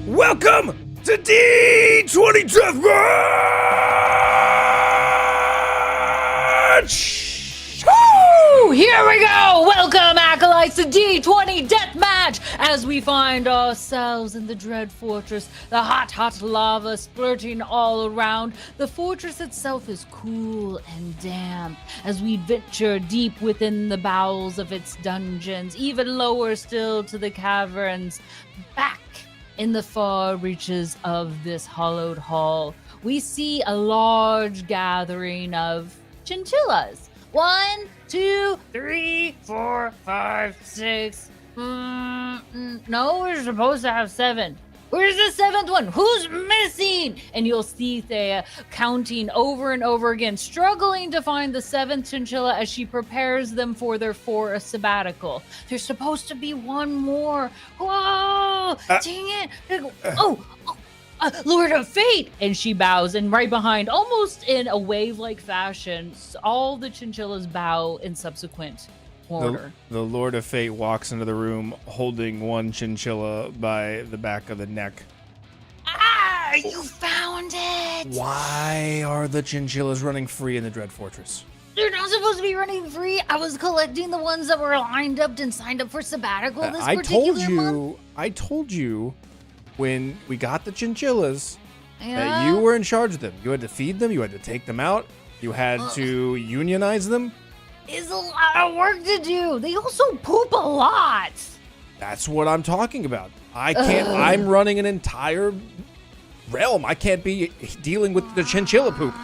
Welcome to D20 Deathmatch! Woo! Here we go! Welcome, acolytes, to D20 Deathmatch! As we find ourselves in the Dread Fortress, the hot lava splurting all around. The fortress itself is cool and damp as we venture deep within the bowels of its dungeons, even lower still to the caverns. Back in the far reaches of this hollowed hall, we see a large gathering of chinchillas. 1, 2, 3, 4, 5, 6. No, we're supposed to have 7. Where's the 7th one? Who's missing? And you'll see Thea counting over and over again, struggling to find the 7th chinchilla as she prepares them for their forest sabbatical. There's supposed to be one more. Whoa! Dang it! Lord of Fate! And she bows, and right behind, almost in a wave-like fashion, all the chinchillas bow in subsequent order. The Lord of Fate walks into the room holding one chinchilla by the back of the neck. Ah! You found it! Why are the chinchillas running free in the Dread Fortress? They're not supposed to be running free. I was collecting the ones that were lined up and signed up for sabbatical this particular month. I told you when we got the chinchillas that you were in charge of them. You had to feed them. You had to take them out. You had to unionize them. It's a lot of work to do. They also poop a lot. That's what I'm talking about. I can't. I'm running an entire realm. I can't be dealing with the chinchilla poop.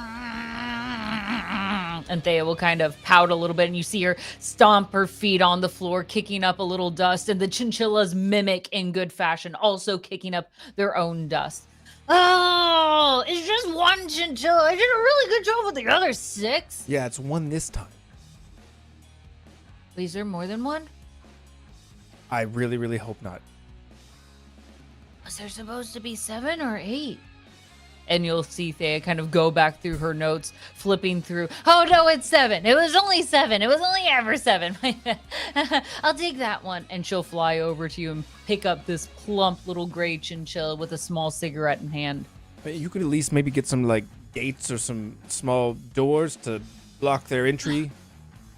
And Thea will kind of pout a little bit, and you see her stomp her feet on the floor, kicking up a little dust, and the chinchillas mimic in good fashion, also kicking up their own dust. Oh, it's just one chinchilla. I did a really good job with the other 6. Yeah, it's one this time. Is there more than one? I really, really hope not. Was there supposed to be 7 or 8? And you'll see Thea kind of go back through her notes, flipping through. Oh, no, it's 7. It was only 7. It was only ever 7. I'll take that one. And she'll fly over to you and pick up this plump little gray chinchilla with a small cigarette in hand. You could at least maybe get some, like, gates or some small doors to block their entry.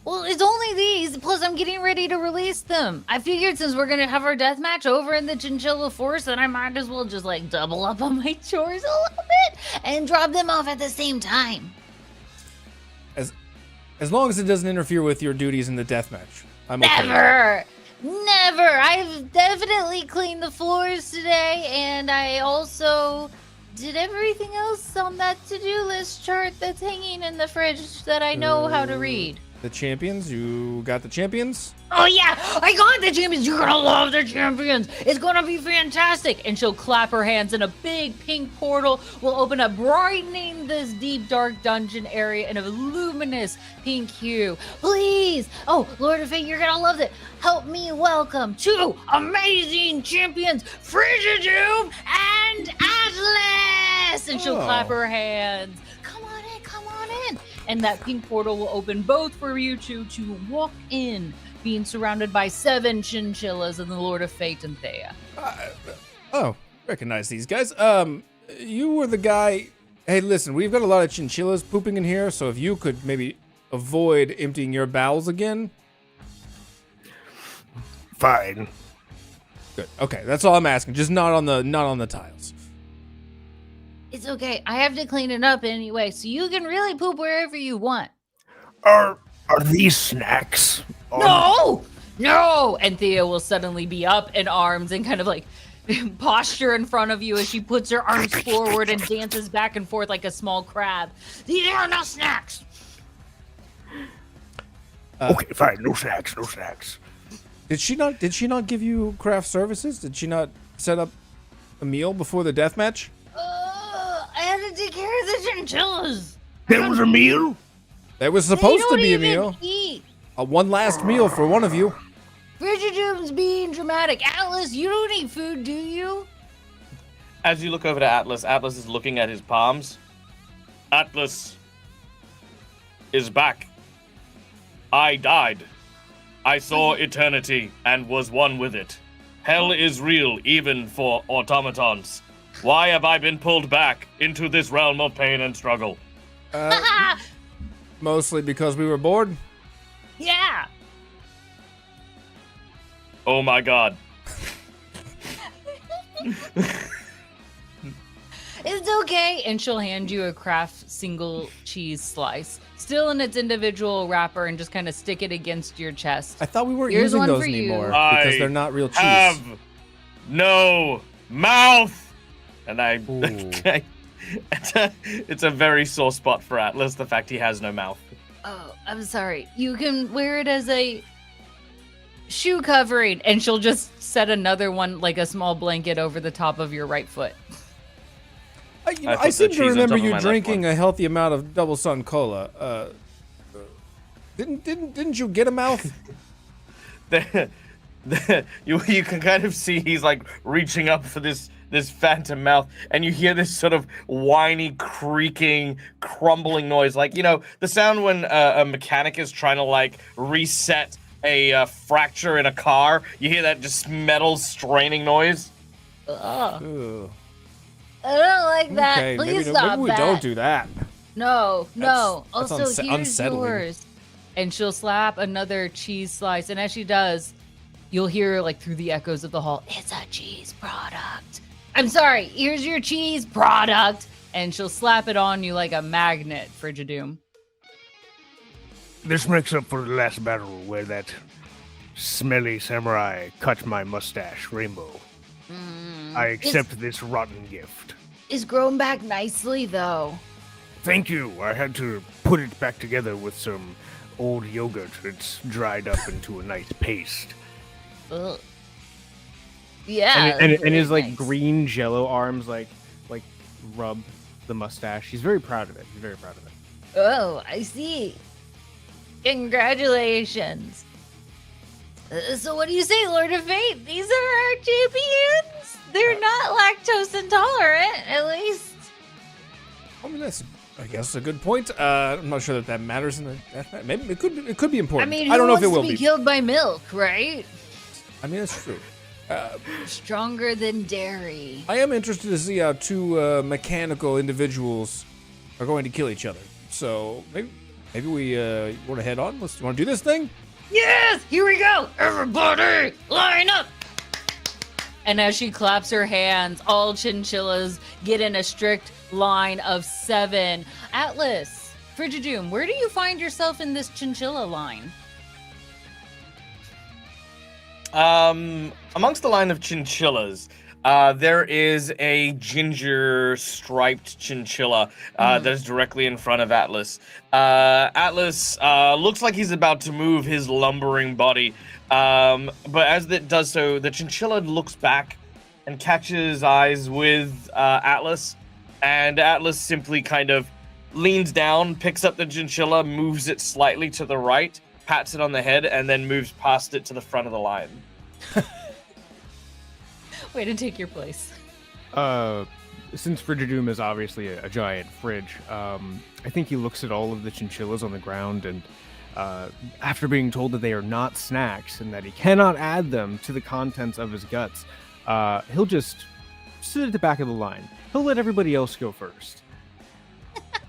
Well, it's only these, plus I'm getting ready to release them. I figured since we're going to have our death match over in the Chinchilla Forest, then I might as well just, like, double up on my chores a little bit and drop them off at the same time. As long as it doesn't interfere with your duties in the death match, I'm okay. Never! I've definitely cleaned the floors today, and I also did everything else on that to-do list chart that's hanging in the fridge that I know how to read. The champions? You got the champions? Oh yeah, I got the champions. You're gonna love the champions. It's gonna be fantastic. And she'll clap her hands, and a big pink portal will open up, brightening this deep, dark dungeon area in a luminous pink hue. Please, oh, Lord of Fate, you're gonna love it. Help me welcome 2 amazing champions, Frigidoom and Atlas. And she'll clap her hands. Come on in. And that pink portal will open both for you two to walk in, being surrounded by 7 chinchillas and the Lord of Fate and Thea. Recognize these guys. You were the guy. Hey, listen, we've got a lot of chinchillas pooping in here, so if you could maybe avoid emptying your bowels again. Fine. Good. Okay, that's all I'm asking. Just not on the tiles. It's okay. I have to clean it up anyway, so you can really poop wherever you want. Are these snacks? No! And Thea will suddenly be up in arms and kind of like posture in front of you as she puts her arms forward and dances back and forth like a small crab. These are no snacks. Okay, fine. No snacks. Did she not give you craft services? Did she not set up a meal before the death match? I had to take care of the chinchillas. There was a meal? There was They supposed to don't be a even meal. eat. One last meal for one of you. Frigidoom's being dramatic. Atlas, you don't eat food, do you? As you look over to Atlas, Atlas is looking at his palms. Atlas is back. I died. I saw eternity and was one with it. Hell is real even for automatons. Why have I been pulled back into this realm of pain and struggle? Mostly because we were bored. Yeah. Oh my god. It's okay. And she'll hand you a Kraft single cheese slice, still in its individual wrapper, and just kind of stick it against your chest. I thought we weren't Here's using one those for you. anymore because I they're not real cheese. have no mouth. And Ooh. it's a very sore spot for Atlas, the fact he has no mouth. Oh, I'm sorry. You can wear it as a shoe covering, and she'll just set another one, like a small blanket, over the top of your right foot. I put the seem cheese to on remember top of you my left drinking one. a healthy amount of Double Sun Cola. Didn't you get a mouth? You can kind of see he's like reaching up for this phantom mouth, and you hear this sort of whiny, creaking, crumbling noise, like, you know, the sound when a mechanic is trying to like reset a fracture in a car. You hear that just metal straining noise. Ugh. Ugh. I don't like that. Okay, Please maybe stop we that. don't do that. No. That's Also, here's unsettling. yours. And she'll slap another cheese slice, and as she does, you'll hear, like, through the echoes of the hall, it's a cheese product. I'm sorry, here's your cheese product. And she'll slap it on you like a magnet, Frigidoom. This makes up for the last battle where that smelly samurai cut my mustache rainbow. I accept this rotten gift. It's grown back nicely, though. Thank you. I had to put it back together with some old yogurt that's dried up into a nice paste. Ugh. Yeah. And that's his very like nice. green jello arms like rub the mustache. He's very proud of it. He's very proud of it. Oh, I see. Congratulations. So what do you say, Lord of Fate? These are our champions? They're not lactose intolerant, at least. I mean, that's, I guess, a good point. I'm not sure that matters in the death match. Maybe it could be I important. mean, I don't know if it who will wants to be. be killed by milk, right? I mean, that's true. Stronger than dairy. I am interested to see how two mechanical individuals are going to kill each other. So maybe we want to head on. You want to do this thing? Yes! Here we go! Everybody, line up! And as she claps her hands, all chinchillas get in a strict line of 7. Atlas, Frigidoom, where do you find yourself in this chinchilla line? Amongst the line of chinchillas, there is a ginger striped chinchilla that is directly in front of Atlas. Atlas looks like he's about to move his lumbering body, but as it does so, the chinchilla looks back and catches eyes with Atlas, and Atlas simply kind of leans down, picks up the chinchilla, moves it slightly to the right, pats it on the head, and then moves past it to the front of the line. Way to take your place. Since Frigidoom is obviously a giant fridge, I think he looks at all of the chinchillas on the ground, and after being told that they are not snacks and that he cannot add them to the contents of his guts, he'll just sit at the back of the line. He'll let everybody else go first.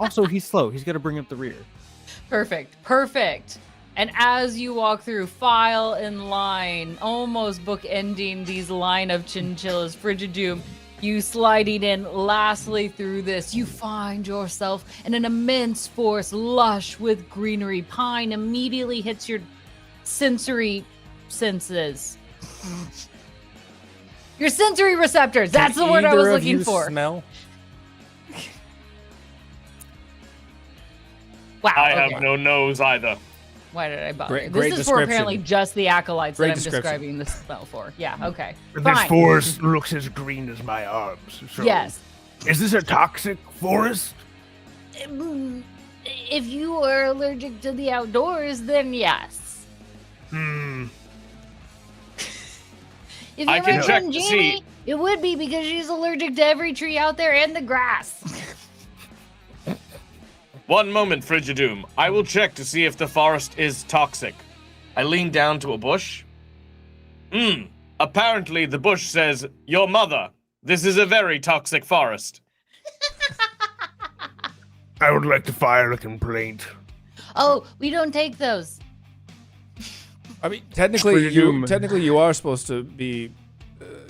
Also, he's slow. He's got to bring up the rear. Perfect. And as you walk through, file in line, almost bookending these line of chinchillas, Frigidoom, you sliding in lastly through this, you find yourself in an immense forest, lush with greenery. Pine immediately hits your sensory senses. Your sensory receptors. That's the word I was Either of looking you for. Smell? Wow. I okay. have no nose either. Why did I bother? Great This is for apparently description. just the acolytes Great that I'm description. describing this spell for. Yeah, okay. This Fine. forest looks as green as my arms. So Yes. Is this a toxic forest? If you are allergic to the outdoors, then yes. If I you're can my check friend to Jamie, see. it would be because she's allergic to every tree out there and the grass. One moment, Frigidoom. I will check to see if the forest is toxic. I lean down to a bush. Apparently the bush says, "Your mother. This is a very toxic forest." I would like to file a complaint. Oh, we don't take those. I mean, technically, Frigidoom. you are supposed to be.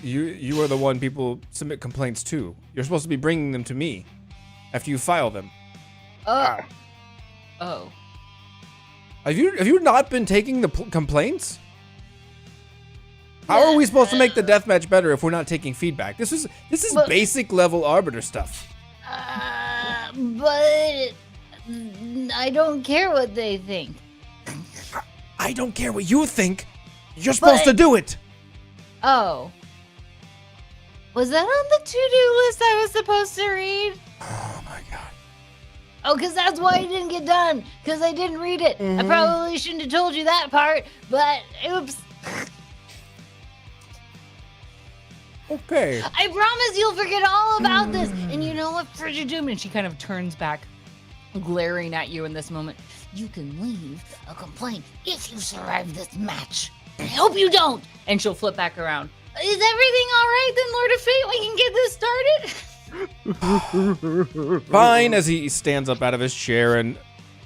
You are the one people submit complaints to. You're supposed to be bringing them to me after you file them. Oh. Have you not been taking the complaints? How are we supposed to make the deathmatch better if we're not taking feedback? This is But- basic level arbiter stuff. But I don't care what they think. I don't care what you think. You're supposed to But- do it. Oh. Was that on the to-do list I was supposed to read? Oh my god. Oh, because that's why it didn't get done. Because I didn't read it. I probably shouldn't have told you that part, but oops. Okay. I promise you'll forget all about this. And you know what, Frigidoom? And she kind of turns back, glaring at you in this moment. You can leave a complaint if you survive this match. I hope you don't. And she'll flip back around. Is everything all right then, Lord of Fate? We can get this started? Fine, as he stands up out of his chair and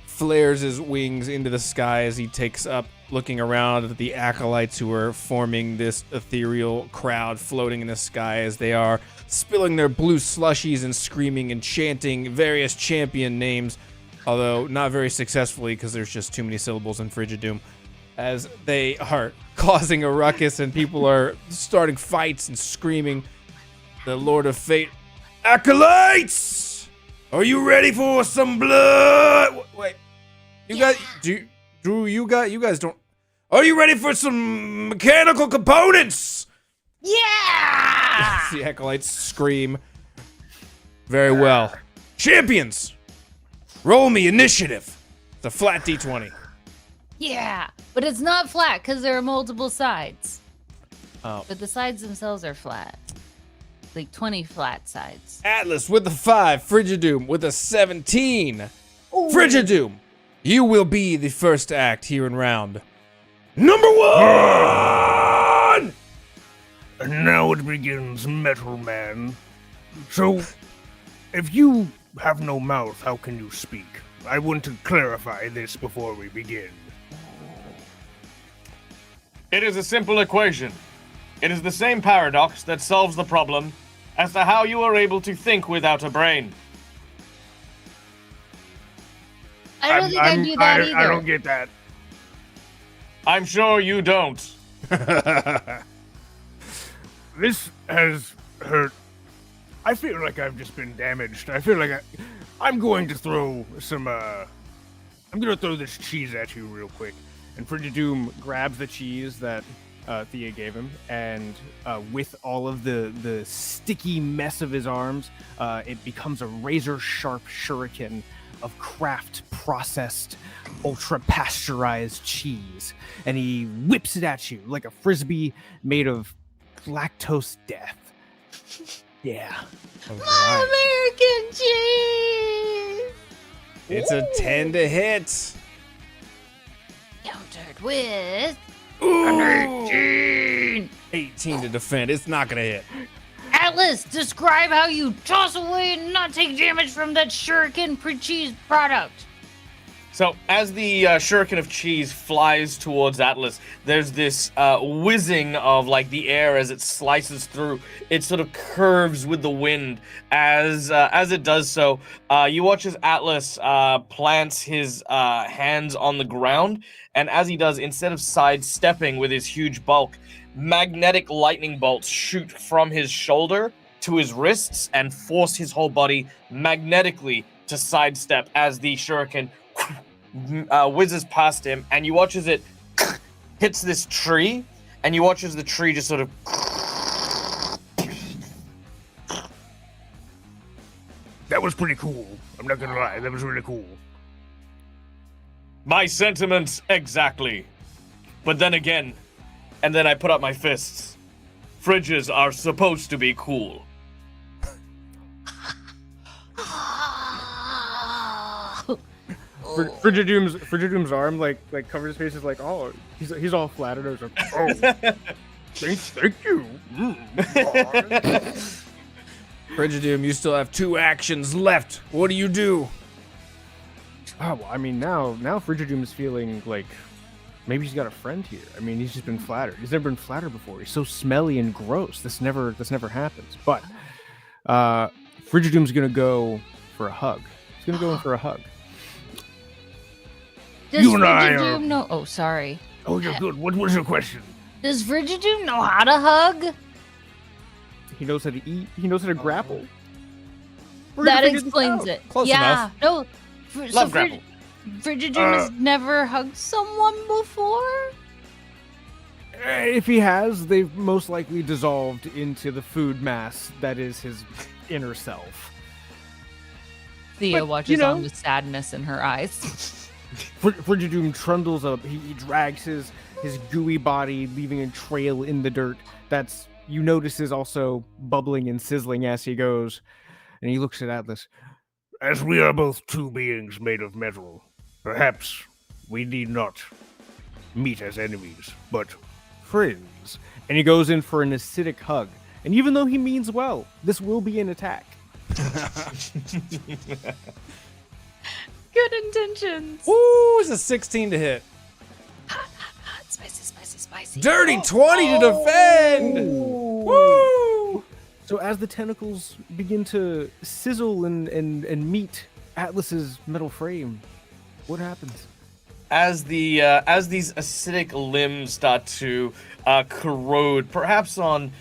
flares his wings into the sky as he takes up, looking around at the acolytes who are forming this ethereal crowd floating in the sky as they are spilling their blue slushies and screaming and chanting various champion names, although not very successfully because there's just too many syllables in Frigidoom, as they are causing a ruckus and people are starting fights and screaming. The Lord of Fate, acolytes, are you ready for some blood? Wait, you guys, you guys don't. Are you ready for some mechanical components? Yeah! The acolytes scream. Very well. Champions, roll me initiative. It's a flat D20. Yeah, but it's not flat because there are multiple sides. Oh. But the sides themselves are flat. Like 20 flat sides. Atlas with the 5, Frigidoom with a 17. Frigidoom, you will be the first to act here in round number 1! And now it begins, Metal Man. So, if you have no mouth, how can you speak? I want to clarify this before we begin. It is a simple equation. It is the same paradox that solves the problem as to how you are able to think without a brain. I don't think I do that either. I don't get that. I'm sure you don't. This has hurt. I feel like I've just been damaged. I feel like I'm going to throw some, I'm going to throw this cheese at you real quick. And Frigidoom grabs the cheese that Thea gave him, and with all of the sticky mess of his arms, it becomes a razor-sharp shuriken of craft processed, ultra-pasteurized cheese. And he whips it at you like a frisbee made of lactose death. Yeah. Alright. American cheese! It's a 10 to hit. Countered with... Ooh. 18 to defend. It's not gonna hit. Atlas, describe how you toss away and not take damage from that shuriken cheese product. So, as the shuriken of cheese flies towards Atlas, there's this whizzing of like the air as it slices through. It sort of curves with the wind as it does so. You watch as Atlas plants his hands on the ground, and as he does, instead of sidestepping with his huge bulk, magnetic lightning bolts shoot from his shoulder to his wrists and force his whole body magnetically to sidestep as the shuriken whizzes past him, and you watch as it hits this tree, and you watch as the tree just sort of. That was pretty cool. I'm not gonna lie, that was really cool. My sentiments, exactly. But then again, and then I put up my fists. Fridges are supposed to be cool. Frigidoom's arm like covers his face, is like, oh, he's all flattered. I was like, oh, thank you. Frigidoom, you still have 2 actions left. What do you do? Oh, well, I mean, now Frigidoom is feeling like maybe he's got a friend here. I mean, he's just been flattered. He's never been flattered before. He's so smelly and gross. This never happens. But Frigidoom's gonna go for a hug. He's gonna go in for a hug. Does You and I Frigidoom are- know? Oh, sorry. Oh, you're good. What was your question? Does Frigidoom know how to hug? He knows how to eat. He knows how to grapple. We're That gonna figure this explains out. it. Close yeah. enough. No. Love grapple. Frigidoom has never hugged someone before. If he has, they've most likely dissolved into the food mass that is his inner self. Thea But, watches you know- on with sadness in her eyes. Frigidoom trundles up. He drags his gooey body, leaving a trail in the dirt that's, you notice, is also bubbling and sizzling as he goes. And he looks at Atlas. As we are both 2 beings made of metal, perhaps we need not meet as enemies, but Friends. And he goes in for an acidic hug. And even though he means well, this will be an attack. Good intentions. Ooh, it's a 16 to hit. Spicy, spicy, spicy. Dirty 20 to defend. Woo! So as the tentacles begin to sizzle and meet Atlas's metal frame, what happens? As these acidic limbs start to corrode, perhaps on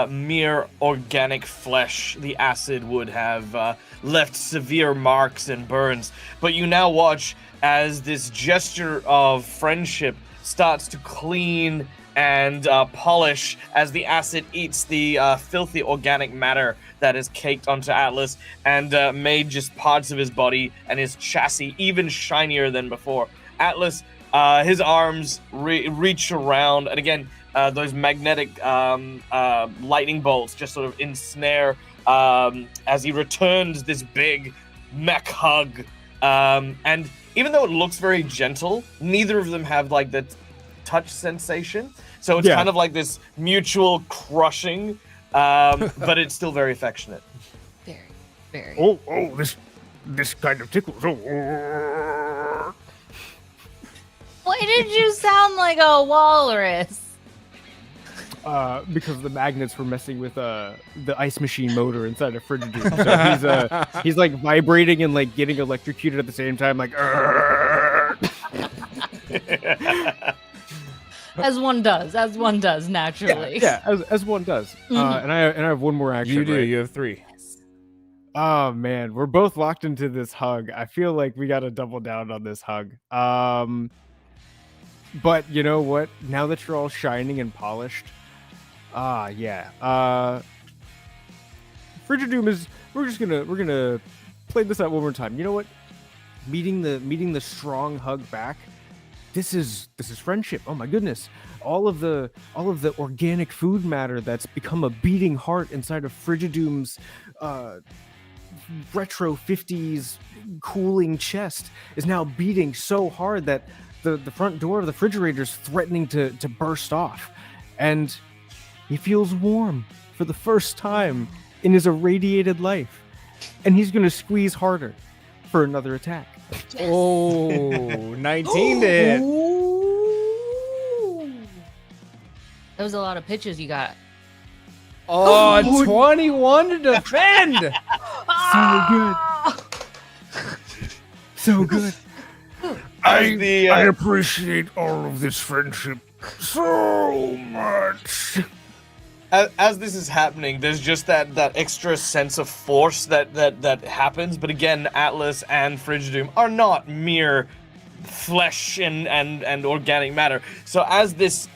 mere organic flesh, the acid would have left severe marks and burns. But you now watch as this gesture of friendship starts to clean and polish as the acid eats the filthy organic matter that is caked onto Atlas and made just parts of his body and his chassis even shinier than before. Atlas, his arms reach around, and again, those magnetic lightning bolts just sort of ensnare as he returns this big mech hug. And even though it looks very gentle, neither of them have like the touch sensation. So it's kind of like this mutual crushing, but it's still very affectionate. Very, very. oh, this kind of tickles. Oh. Why did you sound like a walrus? Because the magnets were messing with the ice machine motor inside of Frigidoom. So he's like vibrating and like getting electrocuted at the same time, like. As one does naturally. Yeah, as one does. And I have one more action. You do. right? You have 3. Oh man, we're both locked into this hug. I feel like we got to double down on this hug. But you know what? Now that you're all shining and polished, Frigidoom is. We're gonna play this out one more time. You know what? Meeting the strong hug back. This is friendship. Oh my goodness! All of the organic food matter that's become a beating heart inside of Frigidoom's retro 50s cooling chest is now beating so hard that the front door of the refrigerator is threatening to burst off, and he feels warm for the first time in his irradiated life, and he's gonna squeeze harder for another attack. Oh, 19 to hit. That was a lot of pitches you got. Oh, 21 to defend. So good. I appreciate all of this friendship so much. As this is happening, there's just that extra sense of force that happens. But again, Atlas and Frigidoom are not mere flesh and organic matter. So as this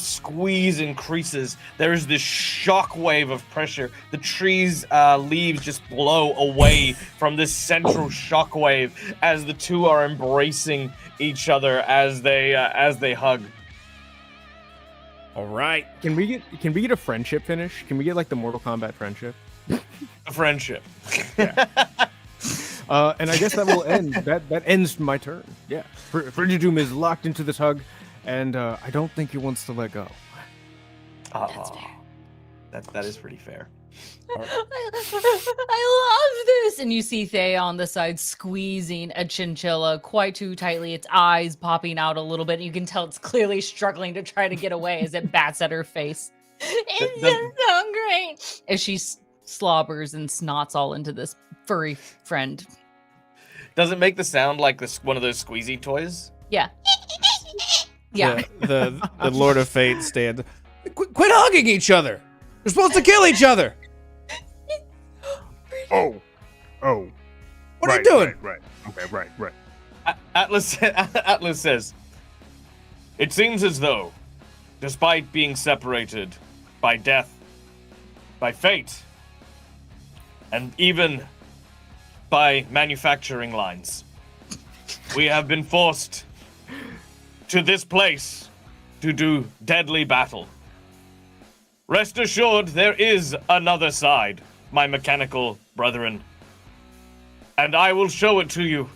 squeeze increases, there is this shock wave of pressure. The tree's leaves just blow away from this central shock wave as the two are embracing each other as they hug. All right. Can we get a friendship finish? Can we get like the Mortal Kombat friendship? A friendship. And I guess that will end. That ends my turn. Yeah. Frigidoom is locked into this hug, and I don't think he wants to let go. That's fair. That is pretty fair. I love this. And you see Thea on the side squeezing a chinchilla quite too tightly, its eyes popping out a little bit. You can tell it's clearly struggling to try to get away as it bats at her face. It's just so great. As she slobbers and snots all into this furry friend. Does it make the sound like one of those squeezy toys? Yeah. Yeah. The Lord of Fate stands. Quit hugging each other. You're supposed to kill each other. Oh. What are you doing? Right. Okay, right. Atlas says, "It seems as though, despite being separated by death, by fate, and even by manufacturing lines, we have been forced to this place to do deadly battle. Rest assured, there is another side, my mechanical brethren, and I will show it to you,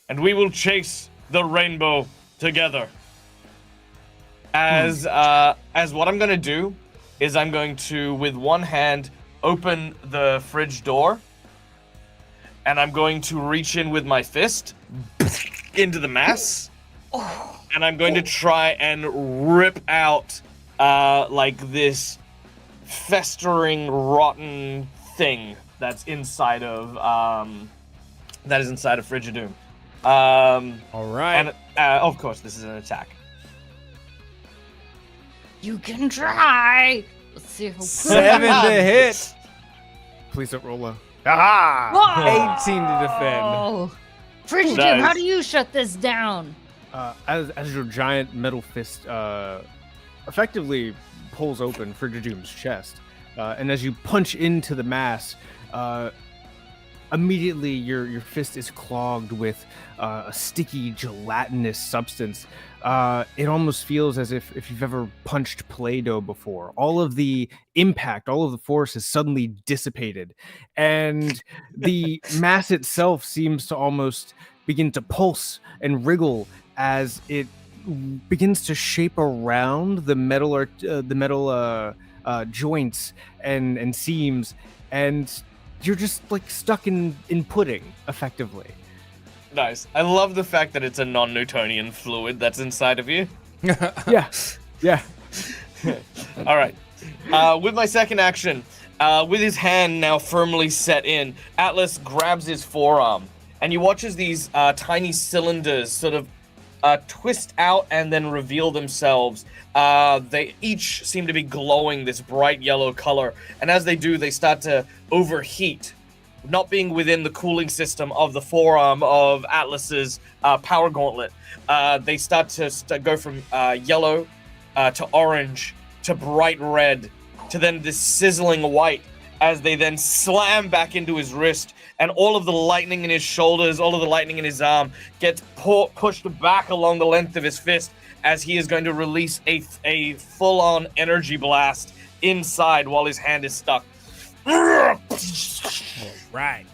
and we will chase the rainbow together." As what I'm gonna do is I'm going to, with one hand, open the fridge door, and I'm going to reach in with my fist into the mass, and I'm going to try and rip out like this festering, rotten thing that's inside of Frigidoom. All right. And of course, this is an attack. You can try. Let's see how 7 to hit. Please don't roll low. Aha! 18 to defend. Oh. Frigidoom, Nice. how do you shut this down? As your giant metal fist effectively pulls open Frigidoom's chest, and as you punch into the mass, immediately your fist is clogged with a sticky, gelatinous substance. It almost feels as if you've ever punched Play-Doh before. All of the impact, all of the force is suddenly dissipated, and the mass itself seems to almost begin to pulse and wriggle as it begins to shape around the metal joints and seams, and you're just like stuck in pudding, effectively. Nice. I love the fact that it's a non-Newtonian fluid that's inside of you. Yeah. All right. With my second action, with his hand now firmly set in, Atlas grabs his forearm, and you watch as these tiny cylinders sort of twist out and then reveal themselves. They each seem to be glowing this bright yellow color, and as they do, they start to overheat, not being within the cooling system of the forearm of Atlas's power gauntlet. They start to go from yellow to orange to bright red to then this sizzling white as they then slam back into his wrist, and all of the lightning in his shoulders, all of the lightning in his arm gets pushed back along the length of his fist as he is going to release a full-on energy blast inside while his hand is stuck. Right.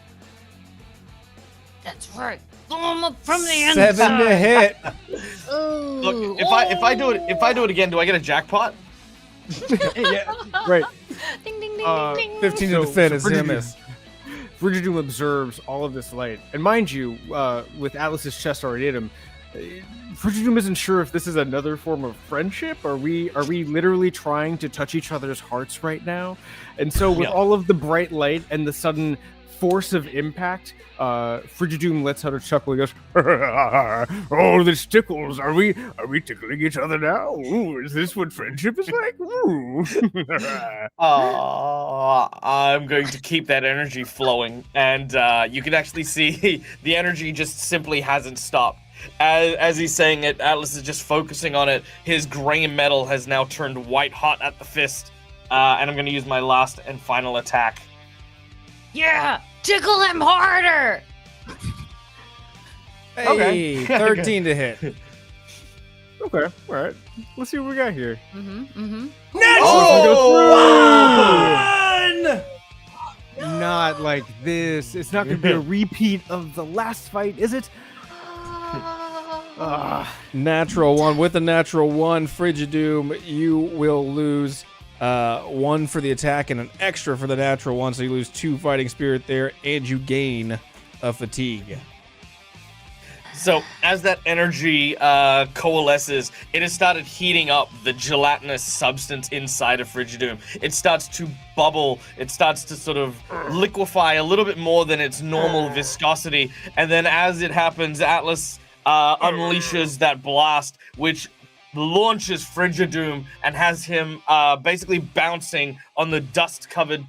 That's right. Blow him up from the inside. 7 to hit. Ooh. Look, if I do it again, do I get a jackpot? Yeah, right. Ding ding ding ding ding. 15 to defend is a Frigidoom- miss. Frigidoom observes all of this light, and mind you, with Atlas's chest already in him, Frigidoom isn't sure if this is another form of friendship. Are we literally trying to touch each other's hearts right now? And so with Yeah. all of the bright light and the sudden force of impact, Frigidoom lets out a chuckle. He goes, "Oh, this tickles. Are we tickling each other now? Ooh, is this what friendship is like? Ooh." I'm going to keep that energy flowing, and you can actually see the energy just simply hasn't stopped. As he's saying it, Atlas is just focusing on it. His gray metal has now turned white hot at the fist, and I'm going to use my last and final attack. Yeah, tickle him harder. Hey, Okay. 13 to hit. Okay, all right. Let's see what we got here. Oh! Not like this. It's not going to be a repeat of the last fight, is it? Natural 1. With a natural 1, Frigidoom, you will lose 1 for the attack and an extra for the natural 1, so you lose 2 fighting spirit there, and you gain a fatigue. So as that energy coalesces, it has started heating up the gelatinous substance inside of Frigidoom. It starts to bubble. It starts to sort of liquefy a little bit more than its normal viscosity. And then as it happens, Atlas unleashes that blast, which launches Frigidoom and has him basically bouncing on the dust-covered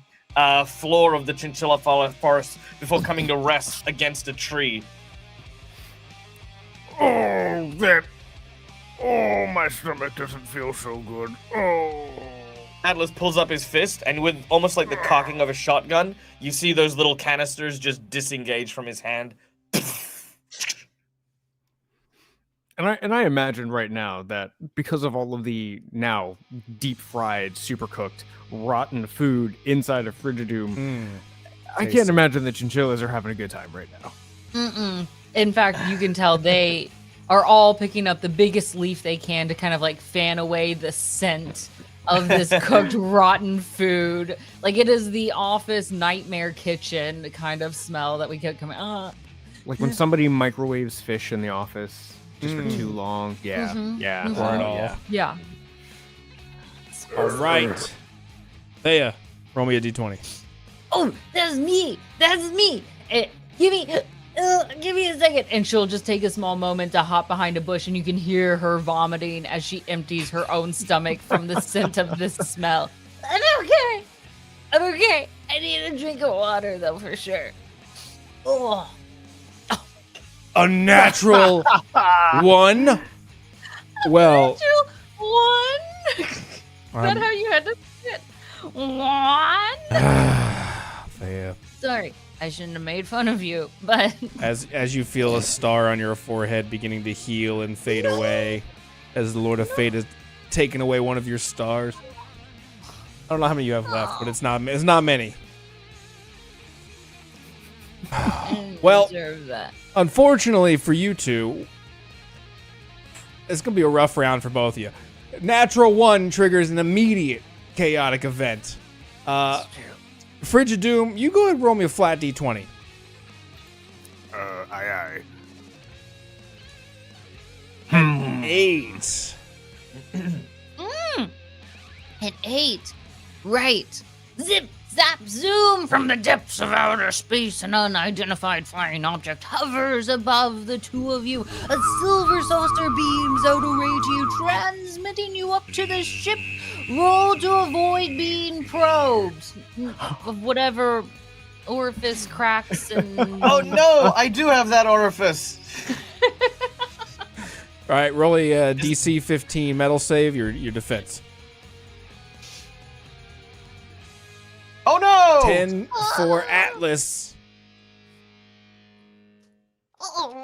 floor of the Chinchilla Forest before coming to rest against a tree. Oh, my stomach doesn't feel so good. Oh. Atlas pulls up his fist, and with almost like the cocking of a shotgun, you see those little canisters just disengage from his hand. And I imagine right now that because of all of the now deep fried, super cooked, rotten food inside of Frigidoom, I can't imagine the chinchillas are having a good time right now. In fact, you can tell they are all picking up the biggest leaf they can to kind of like fan away the scent of this cooked rotten food. Like it is the office nightmare kitchen kind of smell that we kept coming. Like when somebody microwaves fish in the office just for too long. Yeah, yeah. Pour it all. Yeah. All right. Thea, roll me a d20. Oh, that's me. That's me. Give me a second. And she'll just take a small moment to hop behind a bush, and you can hear her vomiting as she empties her own stomach from the scent of this smell. I'm okay. I need a drink of water, though, for sure. Oh. A natural 1? Well, Natural 1? Is that how you had to say it? 1? Thea. Sorry, I shouldn't have made fun of you, but As you feel a star on your forehead beginning to heal and fade away, as the Lord of Fate has taken away one of your stars. I don't know how many you have left, but it's not many. Well, deserve that. unfortunately for you two, it's gonna be a rough round for both of you. Natural 1 triggers an immediate chaotic event. Frigidoom, you go ahead and roll me a flat d20. Aye. 8. An 8. Right. Zip, zap, zoom! From the depths of outer space, an unidentified flying object hovers above the two of you. A silver saucer beams out around you, transmitting you up to the ship. Roll to avoid being probed. Of whatever orifice cracks and... Oh no, I do have that orifice. All right, roll a DC 15 metal save, your defense. Oh no! 10 for Atlas.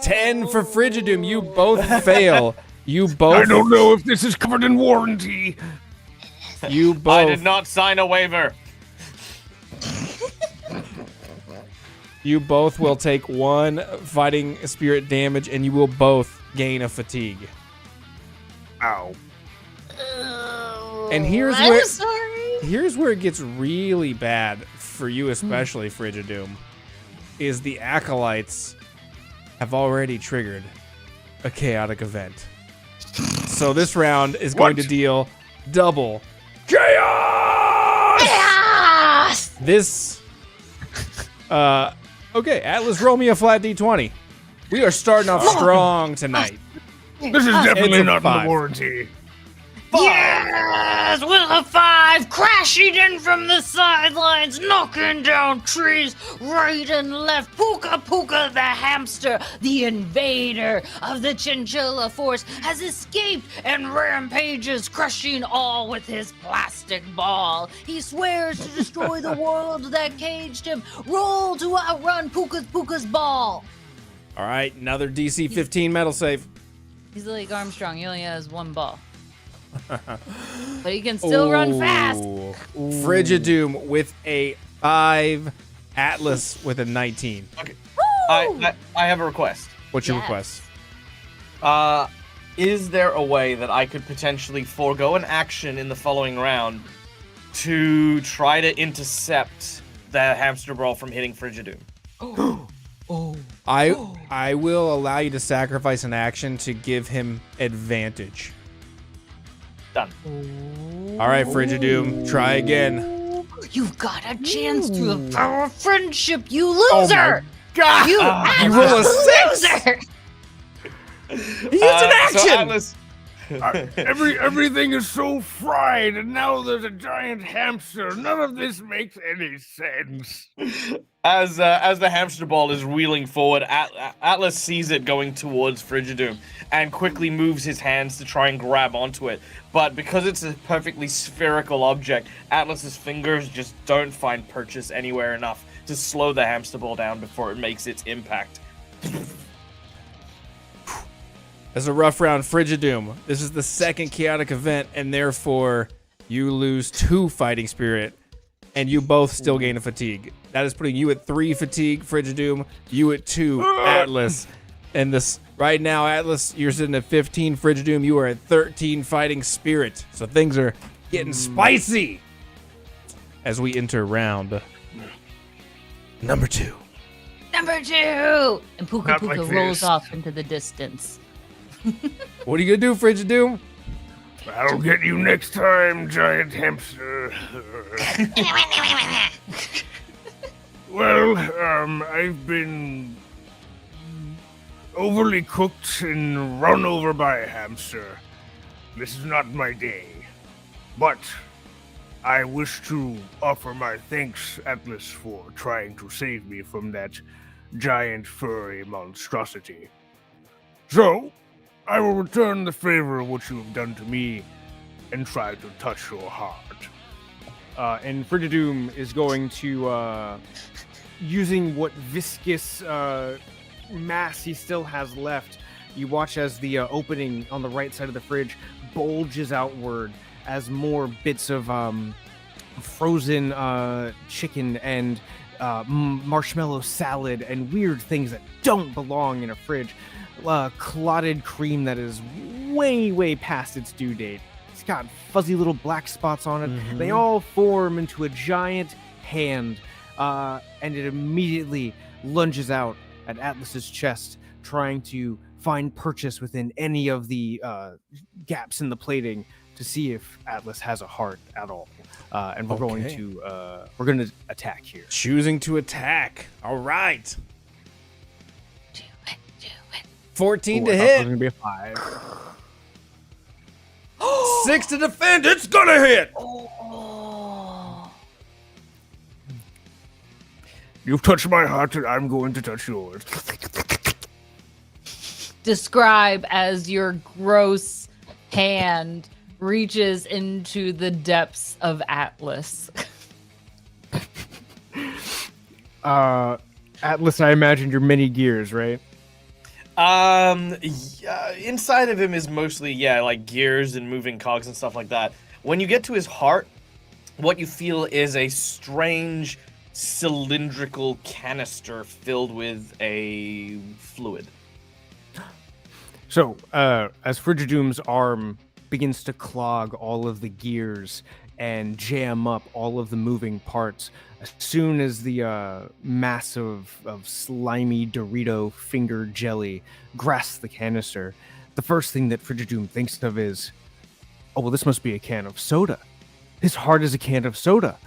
10 for Frigidoom. You both fail. You both. I don't know if this is covered in warranty. You both. I did not sign a waiver. You both will take 1 fighting spirit damage, and you will both gain a fatigue. Ow. And here's I'm where sorry. here's where it gets really bad for you, especially Frigidoom, is the acolytes have already triggered a chaotic event. So this round is going to deal double chaos. Yes! This Okay, Atlas, roll me a flat D20. We are starting off strong tonight. This is definitely It's a not in 5. the warranty. Yes, with a 5, crashing in from the sidelines, knocking down trees right and left. Puka Puka the hamster, the invader of the Chinchilla Forest, has escaped and rampages, crushing all with his plastic ball. He swears to destroy the world that caged him. Roll to outrun Puka's ball. All right, another DC 15 metal save. He's like Armstrong. He only has 1 ball. But he can still run fast. Frigidoom with a 5. Atlas with a 19. Okay. I have a request. What's your Yes. request? Is there a way that I could potentially forego an action in the following round to try to intercept the hamster brawl from hitting Frigidoom? I will allow you to sacrifice an action to give him advantage. Done. All right, Frigidoom, try again. You've got a chance to the power of friendship, you loser! God! You roll a 6. loser! He gets an action. So Everything is so fried, and now there's a giant hamster. None of this makes any sense. As the hamster ball is wheeling forward, Atlas sees it going towards Frigidoom and quickly moves his hands to try and grab onto it. But because it's a perfectly spherical object, Atlas's fingers just don't find purchase anywhere enough to slow the hamster ball down before it makes its impact. That's a rough round, Frigidoom. This is the second chaotic event, and therefore you lose 2 fighting spirit, and you both still gain a fatigue. That is putting you at 3 fatigue, Frigidoom. You at 2, Atlas. And this right now, Atlas, you're sitting at 15. Frigidoom, you are at 13 fighting spirit. So things are getting spicy as we enter round number 2. Number 2! And Puka Not Puka like rolls this. off into the distance. What are you gonna do, Frigidoom? I'll get you next time, giant hamster. Well, I've been overly cooked and run over by a hamster. This is not my day. But I wish to offer my thanks, Atlas, for trying to save me from that giant furry monstrosity. So, I will return the favor of what you have done to me and try to touch your heart. And Frigidoom is going to, using what viscous mass he still has left, you watch as the opening on the right side of the fridge bulges outward as more bits of frozen chicken and marshmallow salad and weird things that don't belong in a fridge. Clotted cream that is way past its due date. It's got fuzzy little black spots on it. They all form into a giant hand, and it immediately lunges out at Atlas's chest, trying to find purchase within any of the gaps in the plating to see if Atlas has a heart at all. And we're going to attack here. Choosing to attack. All right. Do it. 14 to I thought it was hit. gonna be a 5. 6 to defend. It's gonna hit. Oh. You've touched my heart, and I'm going to touch yours. Describe as your gross hand reaches into the depths of Atlas. Atlas, I imagine your many gears, right? Yeah, inside of him is mostly, like gears and moving cogs and stuff like that. When you get to his heart, what you feel is a strange cylindrical canister filled with a fluid. So, as Frigidoom's arm begins to clog all of the gears and jam up all of the moving parts, as soon as the mass of slimy Dorito finger jelly grasps the canister, the first thing that Frigidoom thinks of is, oh, well, this must be a can of soda. His heart is a can of soda.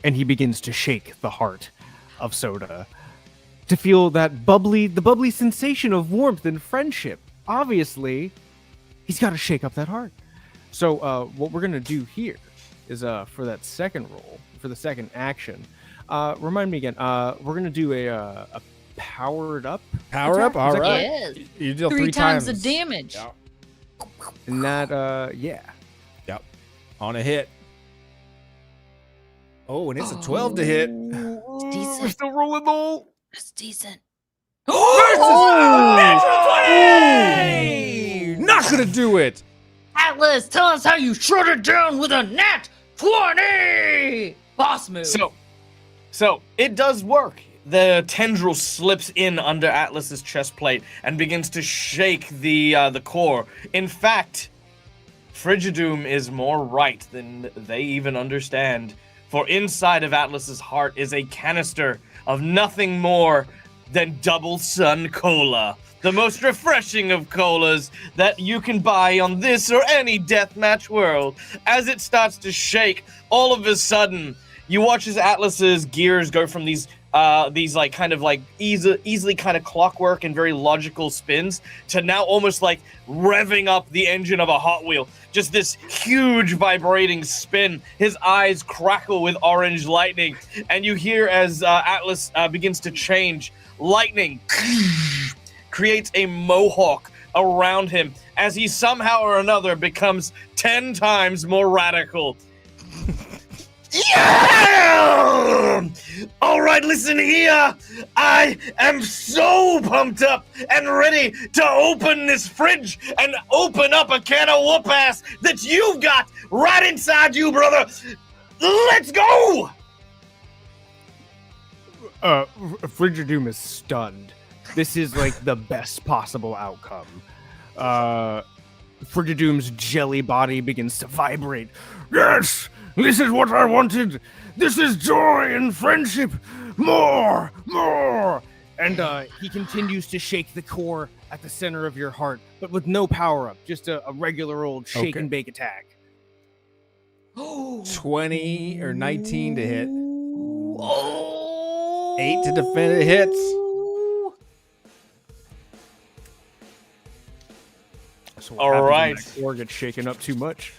And he begins to shake the heart of soda. to feel the bubbly sensation of warmth and friendship. Obviously, he's got to shake up that heart. So what we're going to do here is for that second roll, for the second action, remind me again, we're going to do a powered up. Power up? All right. Yes. You deal 3 times times the damage. Yep. And that, yeah. Yep. On a hit. Oh, and it's a 12 to hit. It's decent. We're still rolling though. It's decent. Hey! Not gonna do it. Atlas, tell us how you shut it down with a nat 20! Boss move. So it does work. The tendril slips in under Atlas's chest plate and begins to shake the core. In fact, Frigidoom is more right than they even understand. For inside of Atlas's heart is a canister of nothing more than double sun cola. The most refreshing of colas that you can buy on this or any deathmatch world. As it starts to shake, all of a sudden, you watch as Atlas's gears go from these like kind of like easily kind of clockwork and very logical spins to now almost like revving up the engine of a Hot Wheel. Just this huge vibrating spin. His eyes crackle with orange lightning, and you hear as Atlas begins to change, lightning creates a mohawk around him as he somehow or another becomes 10 times more radical. Yeah! All right, listen here. I am so pumped up and ready to open this fridge and open up a can of whoop ass that you've got right inside you, brother. Let's go! Frigidoom is stunned. This is like the best possible outcome. Frigidoom's jelly body begins to vibrate. Yes, this is what I wanted. This is joy and friendship. More. And he continues to shake the core at the center of your heart, but with no power up, just a regular old shake and bake attack. 20 or 19 to hit. 8 to defend, it hits. So All right. That core gets shaken up too much.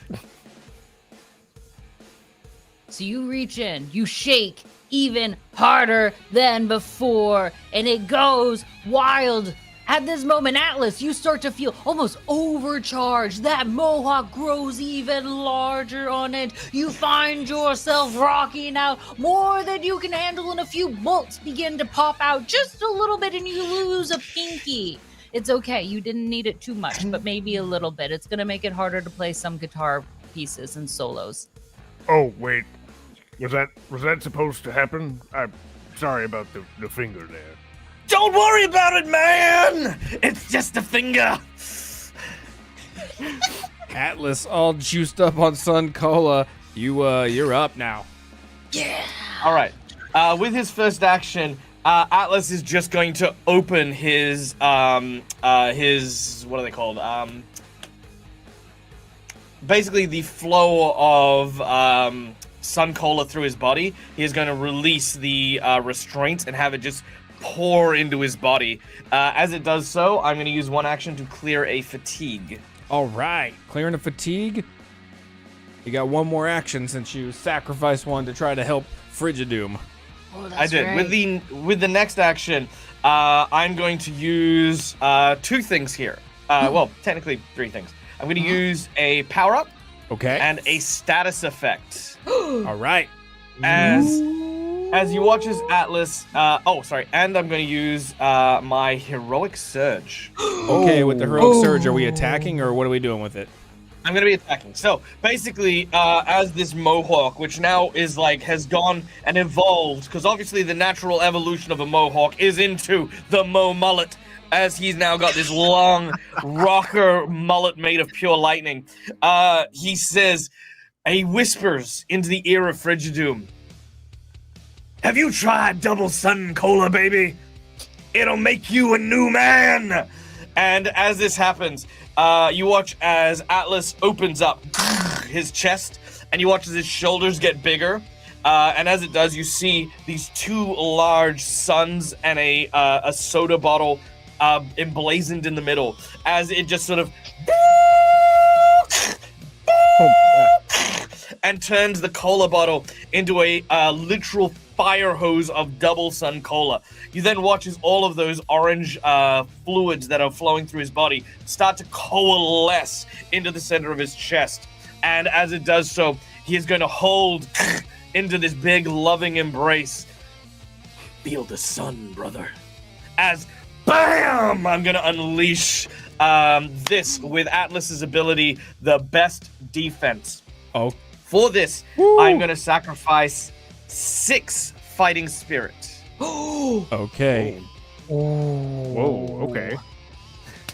So you reach in, you shake even harder than before, and it goes wild. At this moment, Atlas, you start to feel almost overcharged. That mohawk grows even larger on it. You find yourself rocking out more than you can handle, and a few bolts begin to pop out just a little bit, and you lose a pinky. It's okay. You didn't need it too much, but maybe a little bit. It's going to make it harder to play some guitar pieces and solos. Oh wait, was that supposed to happen? I'm sorry about the finger there. Don't worry about it, man. It's just a finger. Atlas, all juiced up on Sun Cola. You're up now. Yeah. All right. With his first action, Atlas is just going to open his what are they called? Basically the flow of Sun Cola through his body. He is going to release the restraints and have it just pour into his body. As it does so, I'm going to use one action to clear a fatigue. All right, clearing a fatigue. You got one more action since you sacrificed one to try to help Frigidoom. Oh, that's I did. Right. With the next action, I'm going to use 2 things here. Well, technically 3 things. I'm going to use a power up. Okay. And a status effect. All right. As you watch as Atlas, and I'm going to use my heroic surge. Okay, with the heroic surge, are we attacking or what are we doing with it? I'm going to be attacking. So basically, as this mohawk, which now is has gone and evolved, because obviously the natural evolution of a mohawk is into the mullet, as he's now got this long rocker mullet made of pure lightning. He whispers into the ear of Frigidoom. Have you tried double sun cola, baby? It'll make you a new man. And as this happens, you watch as Atlas opens up his chest, and you watch as his shoulders get bigger, And as it does, you see these two large suns and a soda bottle emblazoned in the middle as it just sort of and turns the cola bottle into a literal fire hose of double sun cola. You then watch as all of those orange fluids that are flowing through his body start to coalesce into the center of his chest. And as it does so, he is going to hold into this big loving embrace. Feel the sun, brother. As BAM! I'm going to unleash this with Atlas's ability, the best defense. Oh. For this, I'm going to sacrifice 6 fighting spirit. Okay. Whoa, okay.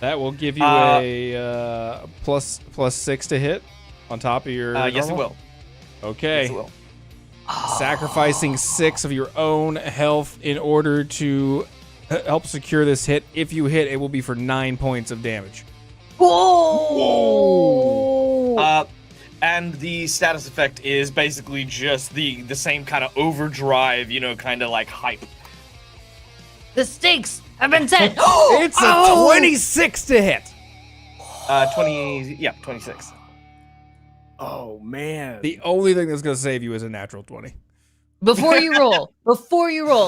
That will give you a plus 6 to hit on top of your Yes, it normal? will. Okay. Yes, it will. Sacrificing 6 of your own health in order to help secure this hit. If you hit, it will be for 9 points of damage. Whoa! And the status effect is basically just the same kind of overdrive, kind of like hype. The stakes have been set. It's a 26 to hit. 26. Oh man. The only thing that's going to save you is a natural 20. Before you roll,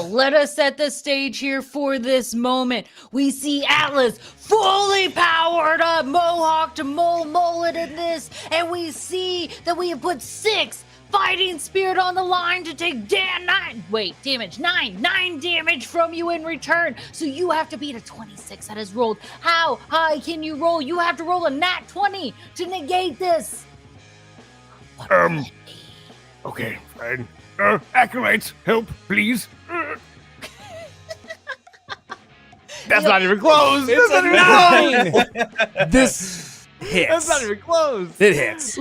let us set the stage here for this moment. We see Atlas fully powered up, mohawk to mullet in this, and we see that we have put 6 fighting spirit on the line to take 9 damage from you in return. So you have to beat a 26 that is rolled. How high can you roll? You have to roll a nat 20 to negate this. What will it be? Okay, fine. Acolytes, help, please. That's not even close. It's That's a not even close. 9. This hits. That's not even close. It hits.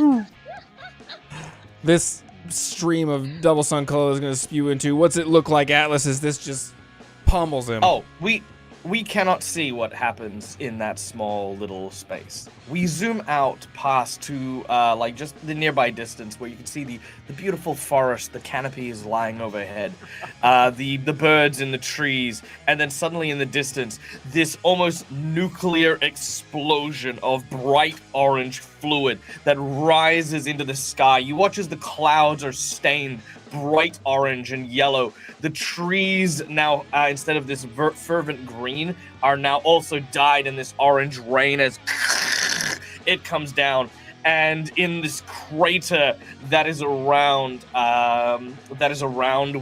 This stream of double sun color is going to spew into. What's it look like, Atlas? As this just pummels him. Oh, we cannot see what happens in that small little space. We zoom out past to just the nearby distance where you can see the beautiful forest, the canopies lying overhead, the birds in the trees, and then suddenly in the distance, this almost nuclear explosion of bright orange fluid that rises into the sky. You watch as the clouds are stained bright orange and yellow. The trees now, instead of this fervent green, are now also dyed in this orange rain as it comes down. And in this crater that is around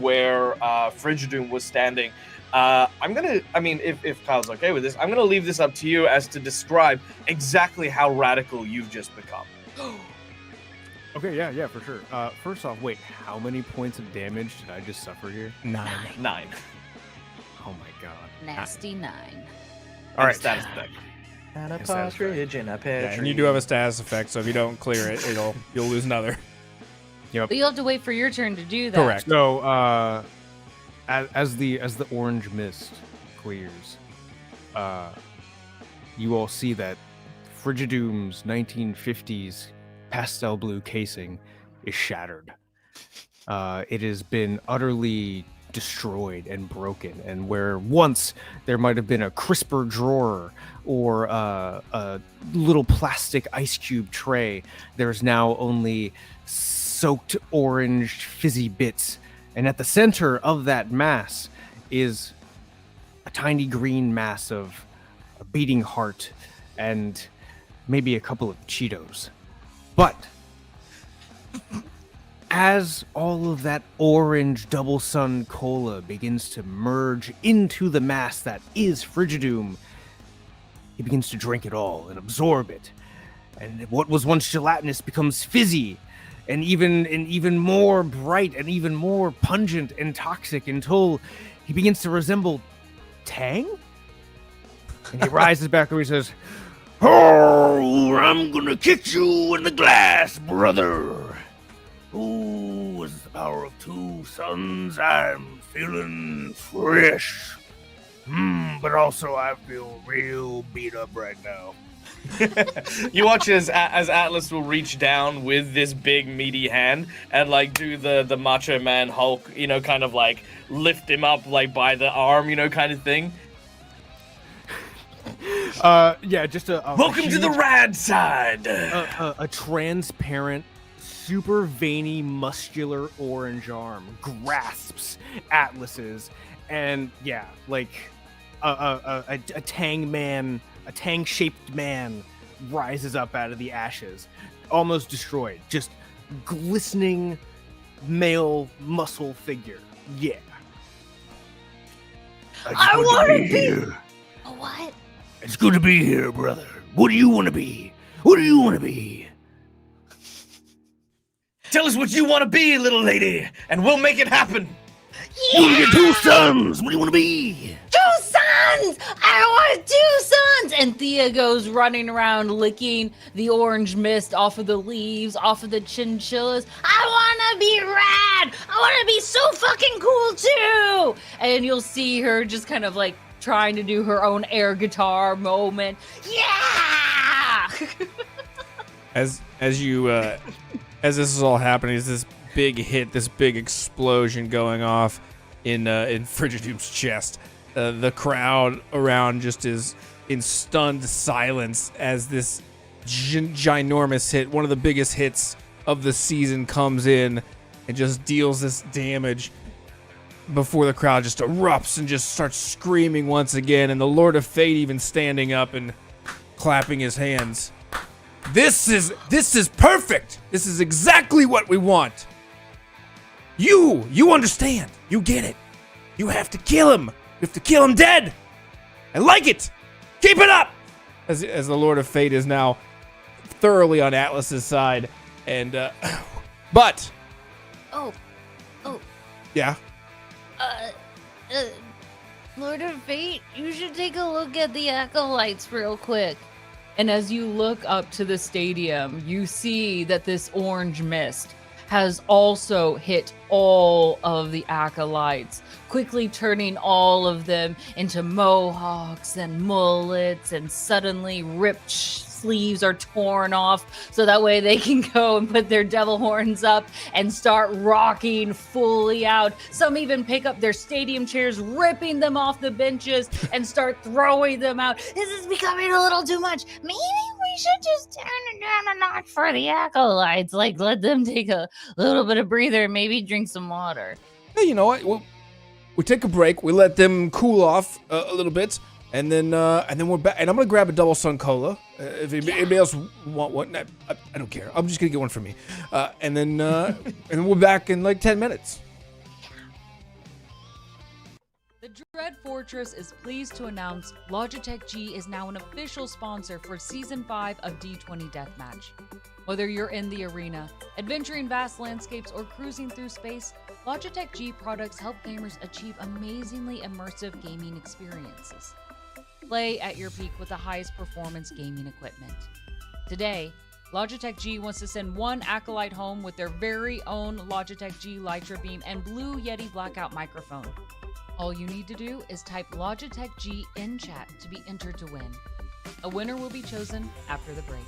where Frigidoom was standing, if Kyle's okay with this, I'm gonna leave this up to you as to describe exactly how radical you've just become. Okay, yeah, for sure. First off, wait, how many points of damage did I just suffer here? 9. 9. Oh my god. Nasty 9. All right. Status effect. And a Yes, status partridge in a pear Yeah, tree. and you do have a status effect, so if you don't clear it, you'll lose another. But you'll have to wait for your turn to do that. Correct. So, as the orange mist clears, you all see that Frigidoom's 1950s pastel blue casing is shattered. It has been utterly destroyed and broken, and where once there might have been a crisper drawer or a little plastic ice cube tray, there's now only soaked orange fizzy bits, and at the center of that mass is a tiny green mass of a beating heart and maybe a couple of Cheetos. But as all of that orange double sun cola begins to merge into the mass that is Frigidoom, he begins to drink it all and absorb it. And what was once gelatinous becomes fizzy and even more bright and even more pungent and toxic until he begins to resemble Tang? And he rises back and he says, Oh, I'm gonna kick you in the glass, brother. Ooh, with the power of 2 suns, I'm feeling fresh. But also I feel real beat up right now. You watch as Atlas will reach down with this big meaty hand and like do the Macho Man Hulk, kind of like lift him up like by the arm, kind of thing. Yeah, just a Welcome huge, to the rad side. a transparent, super veiny, muscular orange arm grasps Atlas's, and yeah, like a tang-shaped man rises up out of the ashes, almost destroyed, just glistening male muscle figure. Yeah. I want to be. here. What? It's good to be here, brother. What do you want to be? What do you want to be? Tell us what you want to be, little lady, and we'll make it happen. You want to get 2 sons. What do you want to be? 2 sons! I want 2 sons! And Thea goes running around licking the orange mist off of the leaves, off of the chinchillas. I want to be rad! I want to be so fucking cool too! And you'll see her just kind of like trying to do her own air guitar moment. Yeah! As you as this is all happening, is this big hit, this big explosion going off in Frigidoom's chest. The crowd around just is in stunned silence as this ginormous hit, one of the biggest hits of the season, comes in and just deals this damage before the crowd just erupts and just starts screaming once again, and the Lord of Fate even standing up and clapping his hands. This is perfect. This is exactly what we want. You understand. You get it. You have to kill him. You have to kill him dead. I like it. Keep it up. As the Lord of Fate is now thoroughly on Atlas's side, and but Oh. yeah. Lord of Fate, you should take a look at the acolytes real quick. And as you look up to the stadium, you see that this orange mist has also hit all of the acolytes, quickly turning all of them into mohawks and mullets, and suddenly ripped sleeves are torn off so that way they can go and put their devil horns up and start rocking fully out. Some even pick up their stadium chairs, ripping them off the benches and start throwing them out. This is becoming a little too much. Maybe we should just turn it down a notch for the acolytes. Like, let them take a little bit of breather and maybe drink some water. Hey, you know what? We take a break. We let them cool off a little bit, and then we're back. And I'm gonna grab a double Sun Cola. If anybody else want one, I don't care. I'm just gonna get one for me. And then we're back in like 10 minutes. The Dread Fortress is pleased to announce Logitech G is now an official sponsor for Season 5 of D20 Deathmatch. Whether you're in the arena, adventuring vast landscapes, or cruising through space, Logitech G products help gamers achieve amazingly immersive gaming experiences. Play at your peak with the highest performance gaming equipment. Today, Logitech G wants to send one acolyte home with their very own Logitech G Lytra Beam and Blue Yeti Blackout microphone. All you need to do is type Logitech G in chat to be entered to win. A winner will be chosen after the break.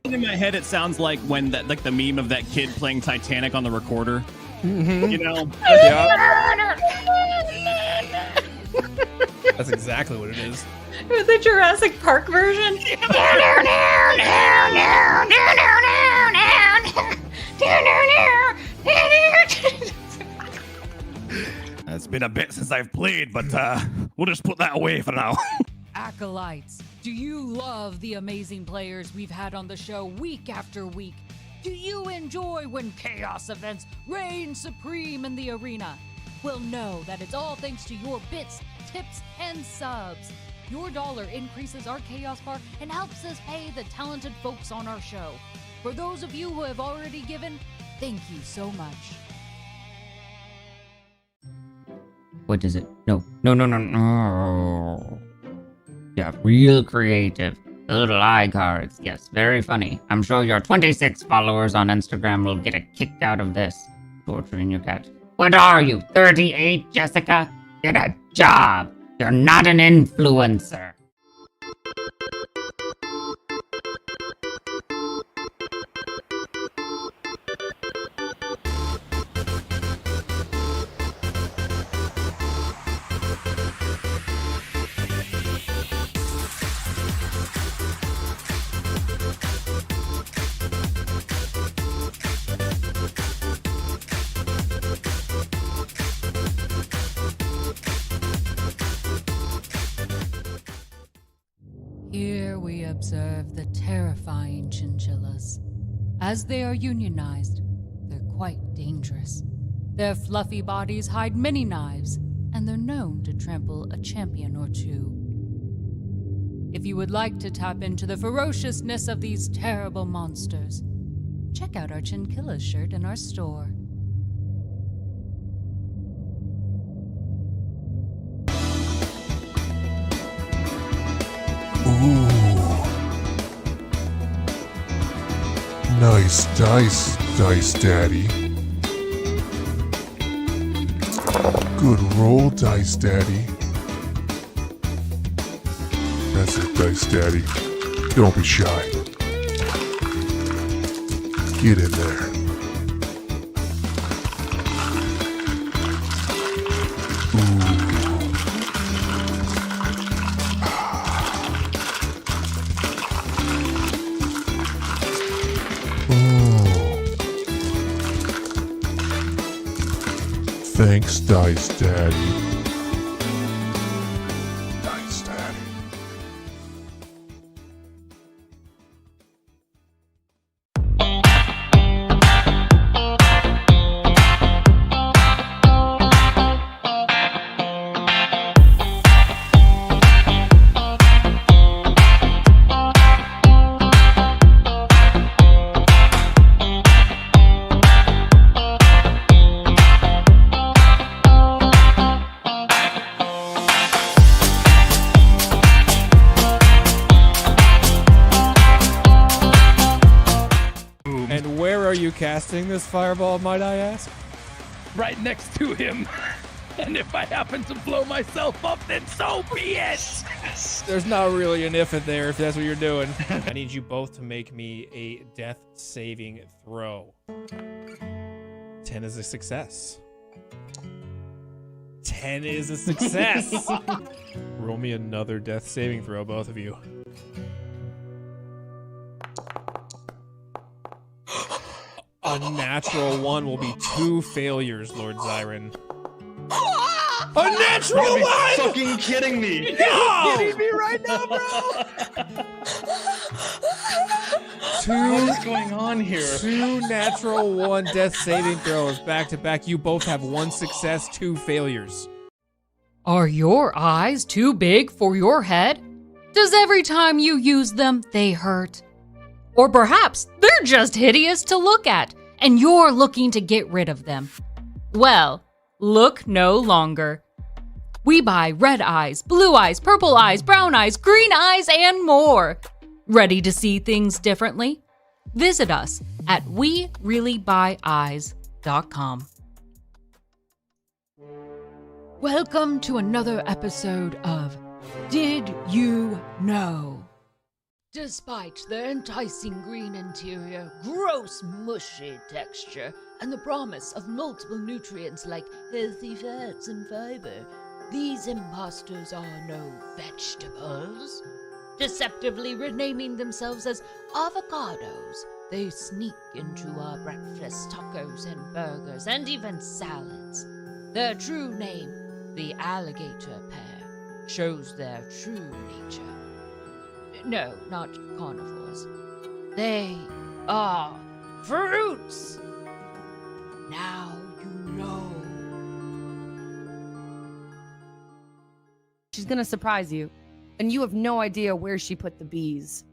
In my head, it sounds like when that, like the meme of that kid playing Titanic on the recorder. Mm-hmm. You know? That's exactly what it is. The Jurassic Park version. It's been a bit since I've played, but we'll just put that away for now. Acolytes, do you love the amazing players we've had on the show week after week? Do you enjoy when chaos events reign supreme in the arena? Well, know that it's all thanks to your bits, tips, and subs. Your dollar increases our chaos bar and helps us pay the talented folks on our show. For those of you who have already given, thank you so much. What is it? No. Yeah, real creative. Little eye cards. Yes, very funny. I'm sure your 26 followers on Instagram will get a kick out of this. Torturing your cat. What are you, 38, Jessica? Get a job. You're not an influencer. Here we observe the terrifying chinchillas. As they are unionized, they're quite dangerous. Their fluffy bodies hide many knives, and they're known to trample a champion or two. If you would like to tap into the ferociousness of these terrible monsters, check out our chinchilla shirt in our store. Ooh. Nice dice, Dice Daddy. Good roll, Dice Daddy. That's it, Dice Daddy. Don't be shy. Get in there. Thanks, Dice Daddy. Dice Daddy. And where are you casting this fireball, might I ask? Right next to him. And if I happen to blow myself up, then so be it. There's not really an if in there if that's what you're doing. I need you both to make me a death saving throw. 10 is a success. 10 is a success. Roll me another death saving throw, both of you. A natural 1 will be 2 failures, Lord Zyron. A natural 1! Fucking kidding me! No! Kidding me right now, bro? What is going on here? 2 natural 1 death saving throws back to back. You both have 1 success, 2 failures. Are your eyes too big for your head? Does every time you use them, they hurt? Or perhaps they're just hideous to look at, and you're looking to get rid of them. Well, look no longer. We buy red eyes, blue eyes, purple eyes, brown eyes, green eyes, and more. Ready to see things differently? Visit us at wereallybuyeyes.com. Welcome to another episode of Did You Know? Despite their enticing green interior, gross mushy texture, and the promise of multiple nutrients like healthy fats and fiber, these imposters are no vegetables. Deceptively renaming themselves as avocados, they sneak into our breakfast tacos and burgers and even salads. Their true name, the alligator pear, shows their true nature. No, not carnivores. They are fruits. Now you know. She's gonna surprise you. And you have no idea where she put the bees.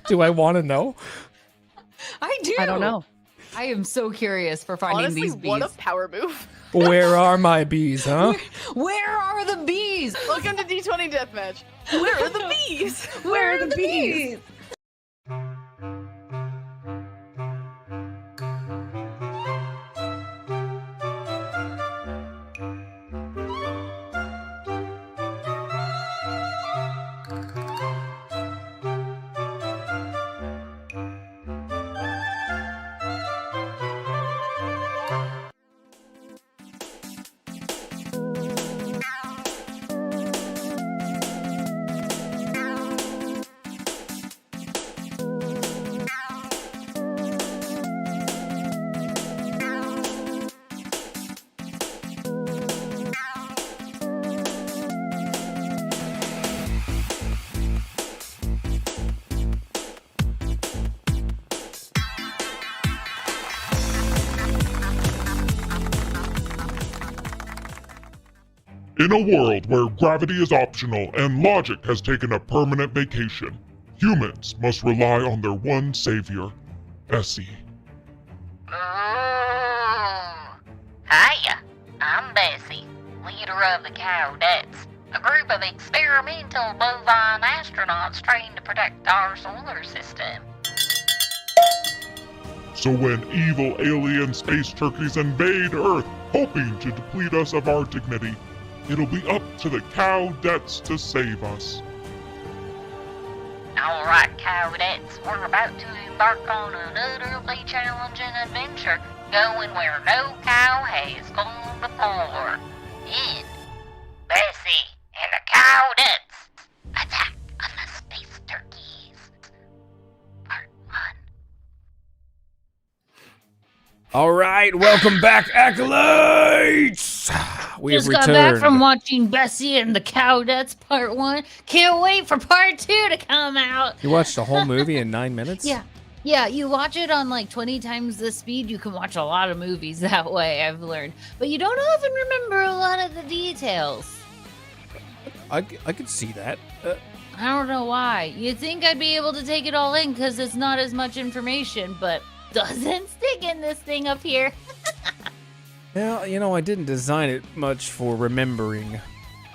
Do I want to know? I do. I don't know. I am so curious for finding Honestly, these bees. what a power move. Where are my bees, huh? Where are the bees? Welcome to D20 Deathmatch. Where are the bees? Where are the bees? In a world where gravity is optional and logic has taken a permanent vacation, humans must rely on their one savior, Bessie. Hiya, I'm Bessie, leader of the Cowdettes, a group of experimental bovine astronauts trained to protect our solar system. So when evil alien space turkeys invade Earth, hoping to deplete us of our dignity, it'll be up to the Cowdettes to save us. Alright, Cowdettes, we're about to embark on an utterly challenging adventure, going where no cow has gone before. In Bessie and the Cowdettes, Attack on the Space Turkeys, Part 1. All right, welcome back, Acolytes! We have Just returned. got back from watching Bessie and the Cowdettes Part 1. Can't wait for Part 2 to come out. You watched the whole movie in 9 minutes? Yeah, you watch it on like 20 times the speed. You can watch a lot of movies that way, I've learned. But you don't often remember a lot of the details. I could see that. I don't know why. You'd think I'd be able to take it all in because it's not as much information, but doesn't stick in this thing up here. Yeah, you know, I didn't design it much for remembering.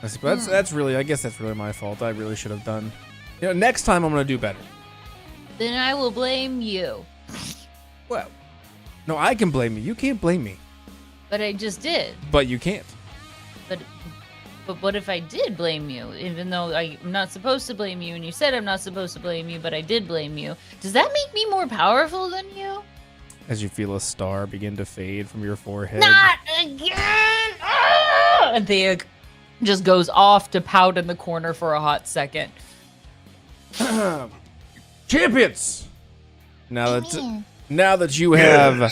That's really, I guess that's really my fault. I really should have done. You know, next time I'm gonna do better. Then I will blame you. Well, no, I can blame you. You can't blame me. But I just did. But you can't. But what if I did blame you? Even though I'm not supposed to blame you, and you said I'm not supposed to blame you, but I did blame you. Does that make me more powerful than you? As you feel a star begin to fade from your forehead. Not again! Ah! And Thea just goes off to pout in the corner for a hot second. Champions! Now that you have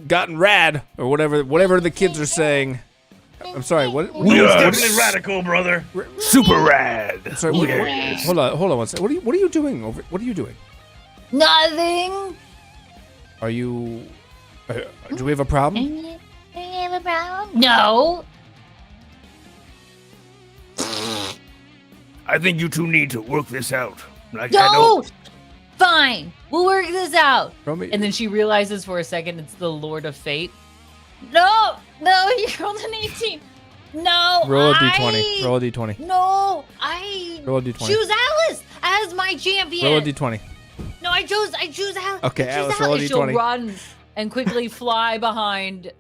gotten rad, or whatever the kids are saying. I'm sorry, what? Definitely radical, brother. Super rad. I'm sorry, hold on one second. What are you doing what are you doing? Nothing. Are you... do we have a problem? Do you have a problem? No. I think you two need to work this out. I No! know. Fine. We'll work this out. Romy- And then she realizes for a second it's the Lord of Fate. No, you rolled an 18. No, Roll a d20. Roll a d20. No, I Roll a d20. choose Alice as my champion. Roll a d20. No, I choose Alice. Okay, I choose Alice, roll a She'll d20. run and quickly fly behind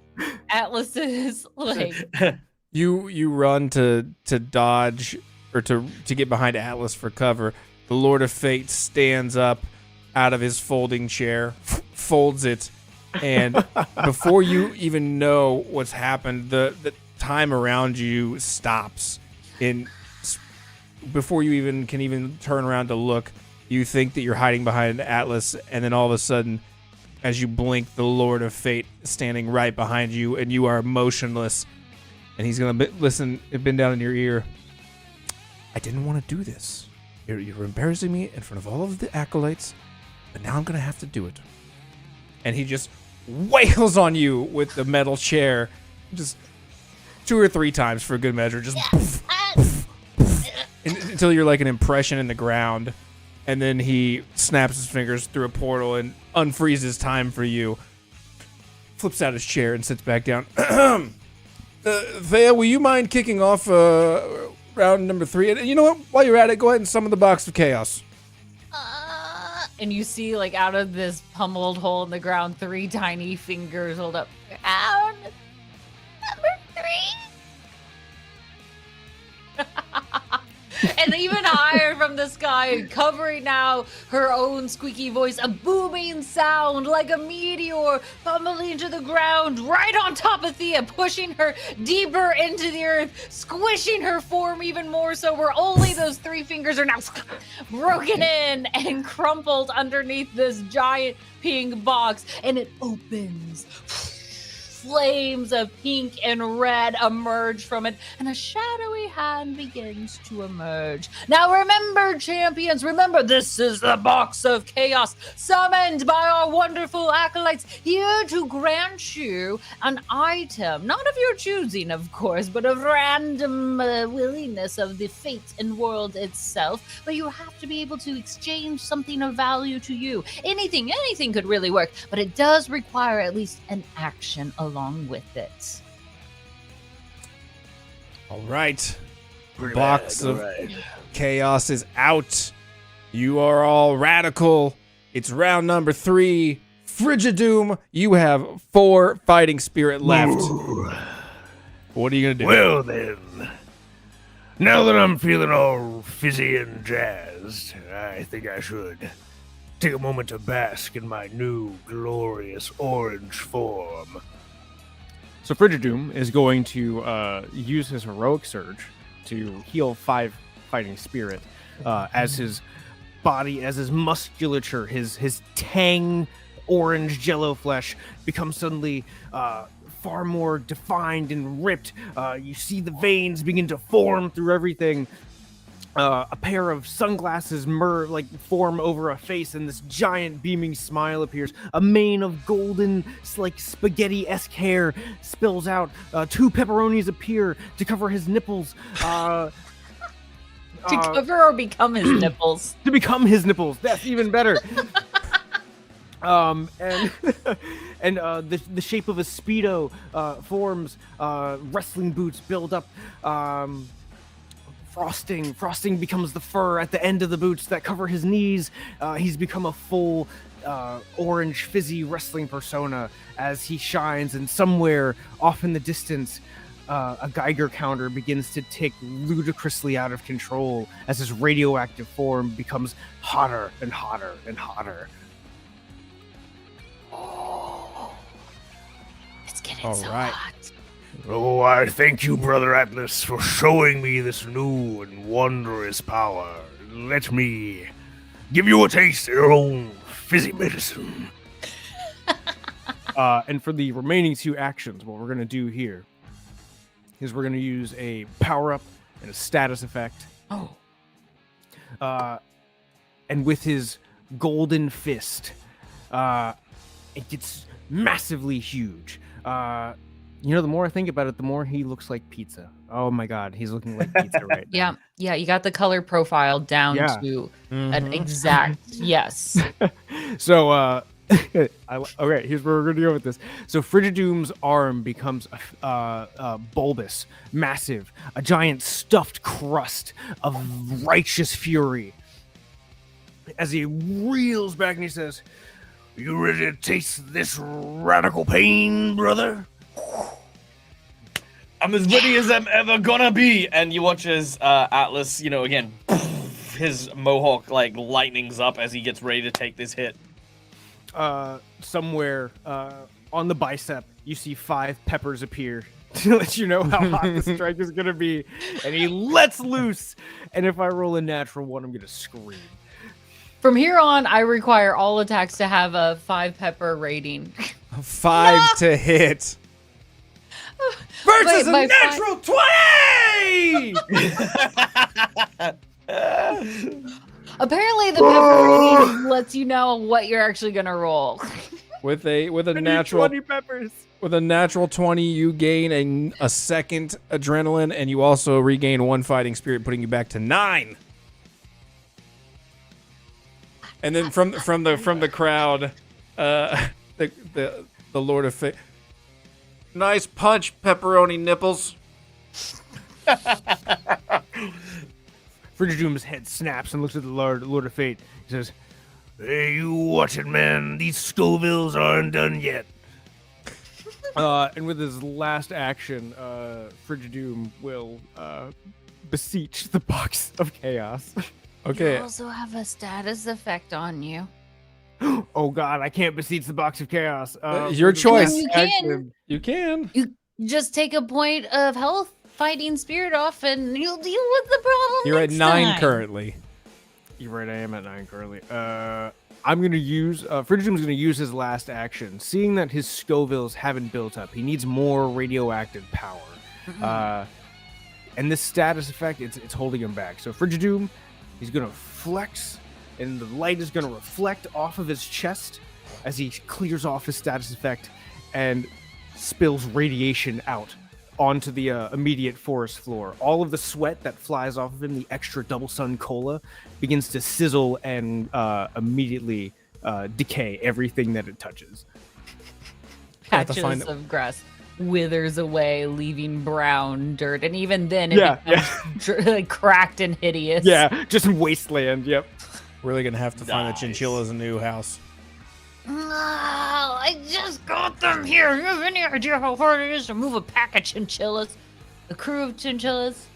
Atlas's like. You run to dodge or to get behind Atlas for cover. The Lord of Fate stands up out of his folding chair, folds it, and before you even know what's happened, the time around you stops. Before you can turn around to look, you think that you're hiding behind Atlas, and then all of a sudden, as you blink, the Lord of Fate is standing right behind you, and you are motionless. And he's gonna bend down in your ear. I didn't want to do this. You're embarrassing me in front of all of the acolytes, but now I'm gonna have to do it. And he just wails on you with the metal chair. Just 2 or 3 times for a good measure. Just until you're like an impression in the ground. And then he snaps his fingers through a portal and unfreezes time for you. Flips out his chair and sits back down. Thea, will you mind kicking off round number 3? And you know what? While you're at it, go ahead and summon the box of chaos. And you see, like, out of this pummeled hole in the ground, 3 tiny fingers hold up. Round number 3. And even higher from the sky, covering now her own squeaky voice, a booming sound like a meteor pummeling to the ground right on top of Thea, pushing her deeper into the earth, squishing her form even more so, where only those 3 fingers are now broken in and crumpled underneath this giant pink box, and it opens. Flames of pink and red emerge from it, and a shadowy hand begins to emerge. Now remember, champions, remember, this is the box of chaos, summoned by our wonderful acolytes, here to grant you an item, not of your choosing, of course, but of random willingness of the fate and world itself. But you have to be able to exchange something of value to you. Anything could really work, but it does require at least an action along with it. All right. Box of chaos is out. You are all radical. It's round number 3. Frigidoom, you have 4 fighting spirit left. What are you going to do? Well then, now that I'm feeling all fizzy and jazzed, I think I should take a moment to bask in my new glorious orange form. So Frigidoom is going to use his heroic surge to heal 5 fighting spirit as his body, as his musculature, his tang orange jello flesh becomes suddenly far more defined and ripped. You see the veins begin to form through everything. A pair of sunglasses form over a face, and this giant beaming smile appears. A mane of golden, like spaghetti-esque hair spills out. 2 pepperonis appear to cover his nipples. To cover or become his nipples? To become his nipples. That's even better. And the shape of a Speedo forms. Wrestling boots build up. Frosting becomes the fur at the end of the boots that cover his knees. He's become a full orange fizzy wrestling persona as he shines, and somewhere off in the distance a Geiger counter begins to tick ludicrously out of control as his radioactive form becomes hotter and hotter and hotter. It's getting so hot. Oh, I thank you, Brother Atlas, for showing me this new and wondrous power. Let me give you a taste of your own fizzy medicine. And for the remaining 2 actions, what we're going to do here is we're going to use a power-up and a status effect. And with his golden fist, it gets massively huge. The more I think about it, the more he looks like pizza. Oh my God, he's looking like pizza right now. Yeah, you got the color profile down to an exact yes. So, okay, here's where we're going to go with this. So Frigidoom's arm becomes bulbous, massive, a giant stuffed crust of righteous fury. As he reels back and he says, "You ready to taste this radical pain, brother?" I'm as ready as I'm ever gonna be. And you watch as Atlas, again, his mohawk lightnings up as he gets ready to take this hit. Somewhere on the bicep, you see 5 peppers appear to let you know how hot the strike is gonna be, and he lets loose. And if I roll a natural 1, I'm gonna scream. From here on, I require all attacks to have a 5 pepper rating. 5 to hit. Versus a natural 20! Apparently, the pepper rating lets you know what you're actually gonna roll. With a I need natural 20 peppers. With a natural 20, you gain a second adrenaline, and you also regain 1 fighting spirit, putting you back to 9. And then from the crowd, the Lord of Fate. Nice punch, pepperoni nipples. Frigidoom's head snaps and looks at the Lord of Fate. He says, Hey, you watch it, man. These Scovilles aren't done yet. and with his last action, Frigidoom will beseech the box of chaos. Okay. You also have a status effect on you. Oh God, I can't beseech the box of chaos. Your choice. You can. You can. You just take a point of health fighting spirit off and you'll deal with the problem. You're at next 9 time. currently. You're right, I am at 9 currently. I'm going to use... Frigidoom's going to use his last action. Seeing that his Scovilles haven't built up, he needs more radioactive power. And this status effect, it's holding him back. So Frigidoom, he's going to flex, and the light is going to reflect off of his chest as he clears off his status effect and spills radiation out onto the immediate forest floor. All of the sweat that flies off of him, the extra double sun cola, begins to sizzle and immediately decay everything that it touches. Patches of grass withers away, leaving brown dirt, and even then it becomes like cracked and hideous. Yeah, just wasteland. Yep. Really gonna have to find the chinchillas a new house. I just got them here. You have any idea how hard it is to move a pack of chinchillas? A crew of chinchillas?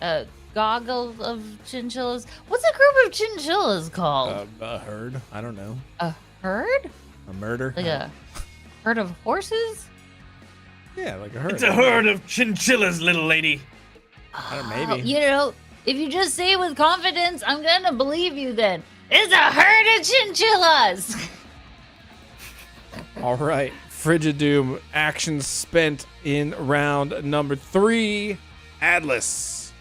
A goggle of chinchillas? What's a group of chinchillas called? A herd? I don't know. A herd? A murder? Like a herd of horses? Yeah, like a herd. It's a herd of chinchillas, little lady. Maybe. You know, if you just say it with confidence, I'm gonna believe you then. It's a herd of chinchillas! All right, Frigidoom, action spent in round number 3. Atlas.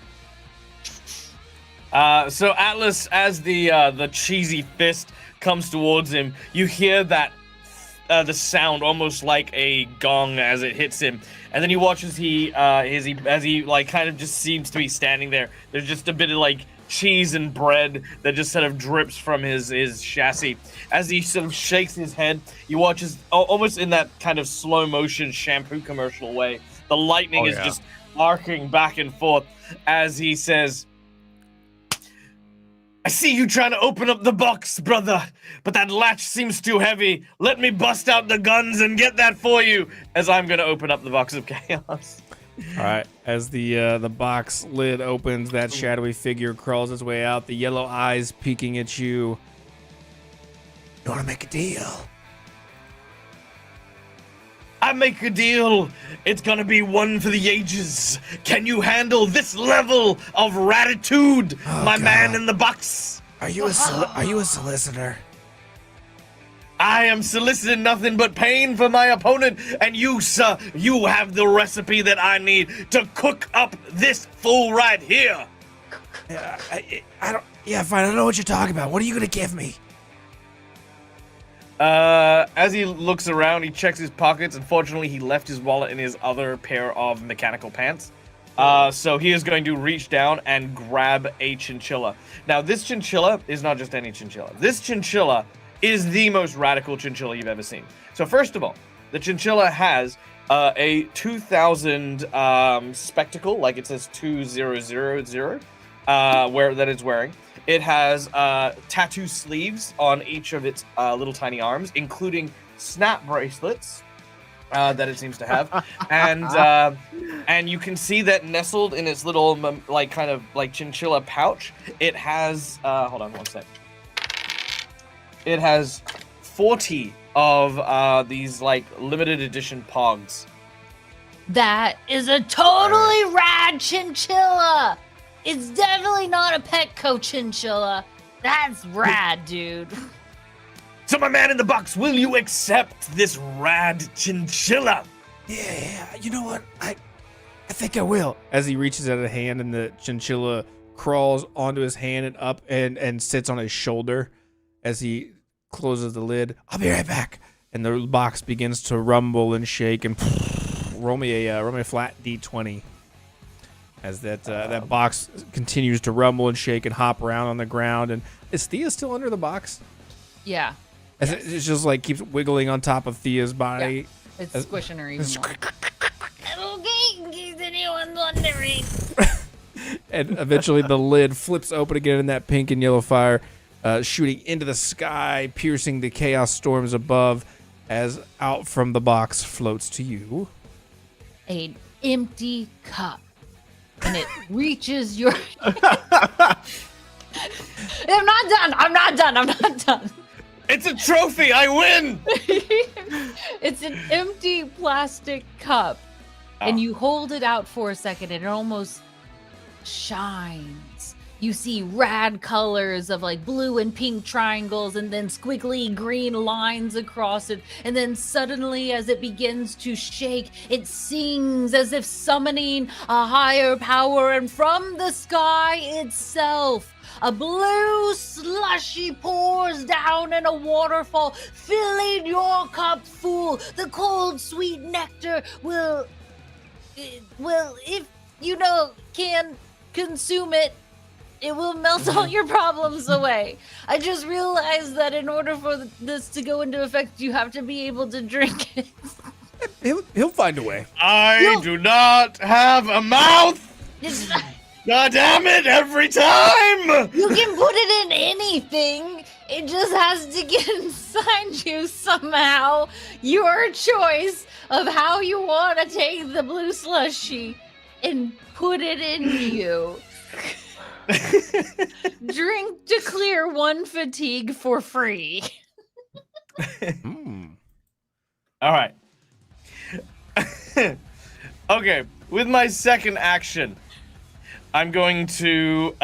So Atlas, as the cheesy fist comes towards him, you hear that the sound almost like a gong as it hits him, and then you watch as he like kind of just seems to be standing there. There's just a bit of like cheese and bread that just sort of drips from his chassis. As he sort of shakes his head, you watch as almost in that kind of slow motion shampoo commercial way, the lightning is just arcing back and forth as he says, I see you trying to open up the box, brother, but that latch seems too heavy. Let me bust out the guns and get that for you, as I'm going to open up the box of chaos. All right, as the box lid opens, that shadowy figure crawls its way out, the yellow eyes peeking at you. You want to make a deal? I make a deal. It's gonna be one for the ages. Can you handle this level of ratitude, my man in the box? Are you a solicitor? I am soliciting nothing but pain for my opponent, and you, sir, you have the recipe that I need to cook up this fool right here. I don't. Yeah, fine. I don't know what you're talking about. What are you gonna give me? As he looks around, he checks his pockets. Unfortunately, he left his wallet in his other pair of mechanical pants. So he is going to reach down and grab a chinchilla. Now, this chinchilla is not just any chinchilla. This chinchilla is the most radical chinchilla you've ever seen. So first of all, the chinchilla has a 2000 spectacle, like it says 2000, where that it's wearing. It has tattoo sleeves on each of its little tiny arms, including snap bracelets that it seems to have, and you can see that nestled in its little like kind of like chinchilla pouch, it has hold on one sec. It has 40 of these like limited edition pogs. That is a totally rad chinchilla. It's definitely not a Petco chinchilla. That's rad, dude. So my man in the box, will you accept this rad chinchilla? Yeah, you know what? I think I will. As he reaches out a hand and the chinchilla crawls onto his hand and up and sits on his shoulder as he closes the lid. I'll be right back. and the box begins to rumble and shake. And roll me a flat D20 as that box continues to rumble and shake and hop around on the ground. And is Thea still under the box? Yeah. As it just like keeps wiggling on top of Thea's body. Yeah. It's squishing her even more. Okay, in case anyone's wondering. And eventually the lid flips open again, and that pink and yellow fire shooting into the sky, piercing the chaos storms above, as out from the box floats to you an empty cup. And it reaches your... I'm not done. It's a trophy. I win. It's an empty plastic cup. And you hold it out for a second, and it almost shines. You see rad colors of like blue and pink triangles, and then squiggly green lines across it. And then suddenly, as it begins to shake, it sings as if summoning a higher power. And from the sky itself, a blue slushy pours down in a waterfall, filling your cup full. The cold, sweet nectar will, if you can consume it, it will melt all your problems away. I just realized that in order for this to go into effect, you have to be able to drink it. He'll find a way. I do not have a mouth. God damn it, every time! You can put it in anything. It just has to get inside you somehow. Your choice of how you want to take the blue slushy and put it in you. Drink to clear one fatigue for free. All right. Okay, with my second action, I'm going to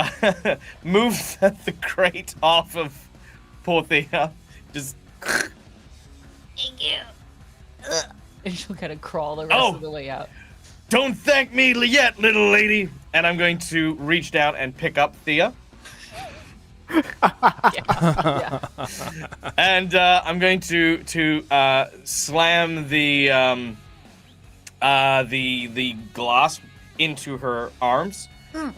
move the crate off of poor Thea. Just. Thank you. And she'll kind of crawl the rest of the way out. Don't thank me yet, little lady. And I'm going to reach down and pick up Thea. Yeah. And I'm going to slam the glass into her arms.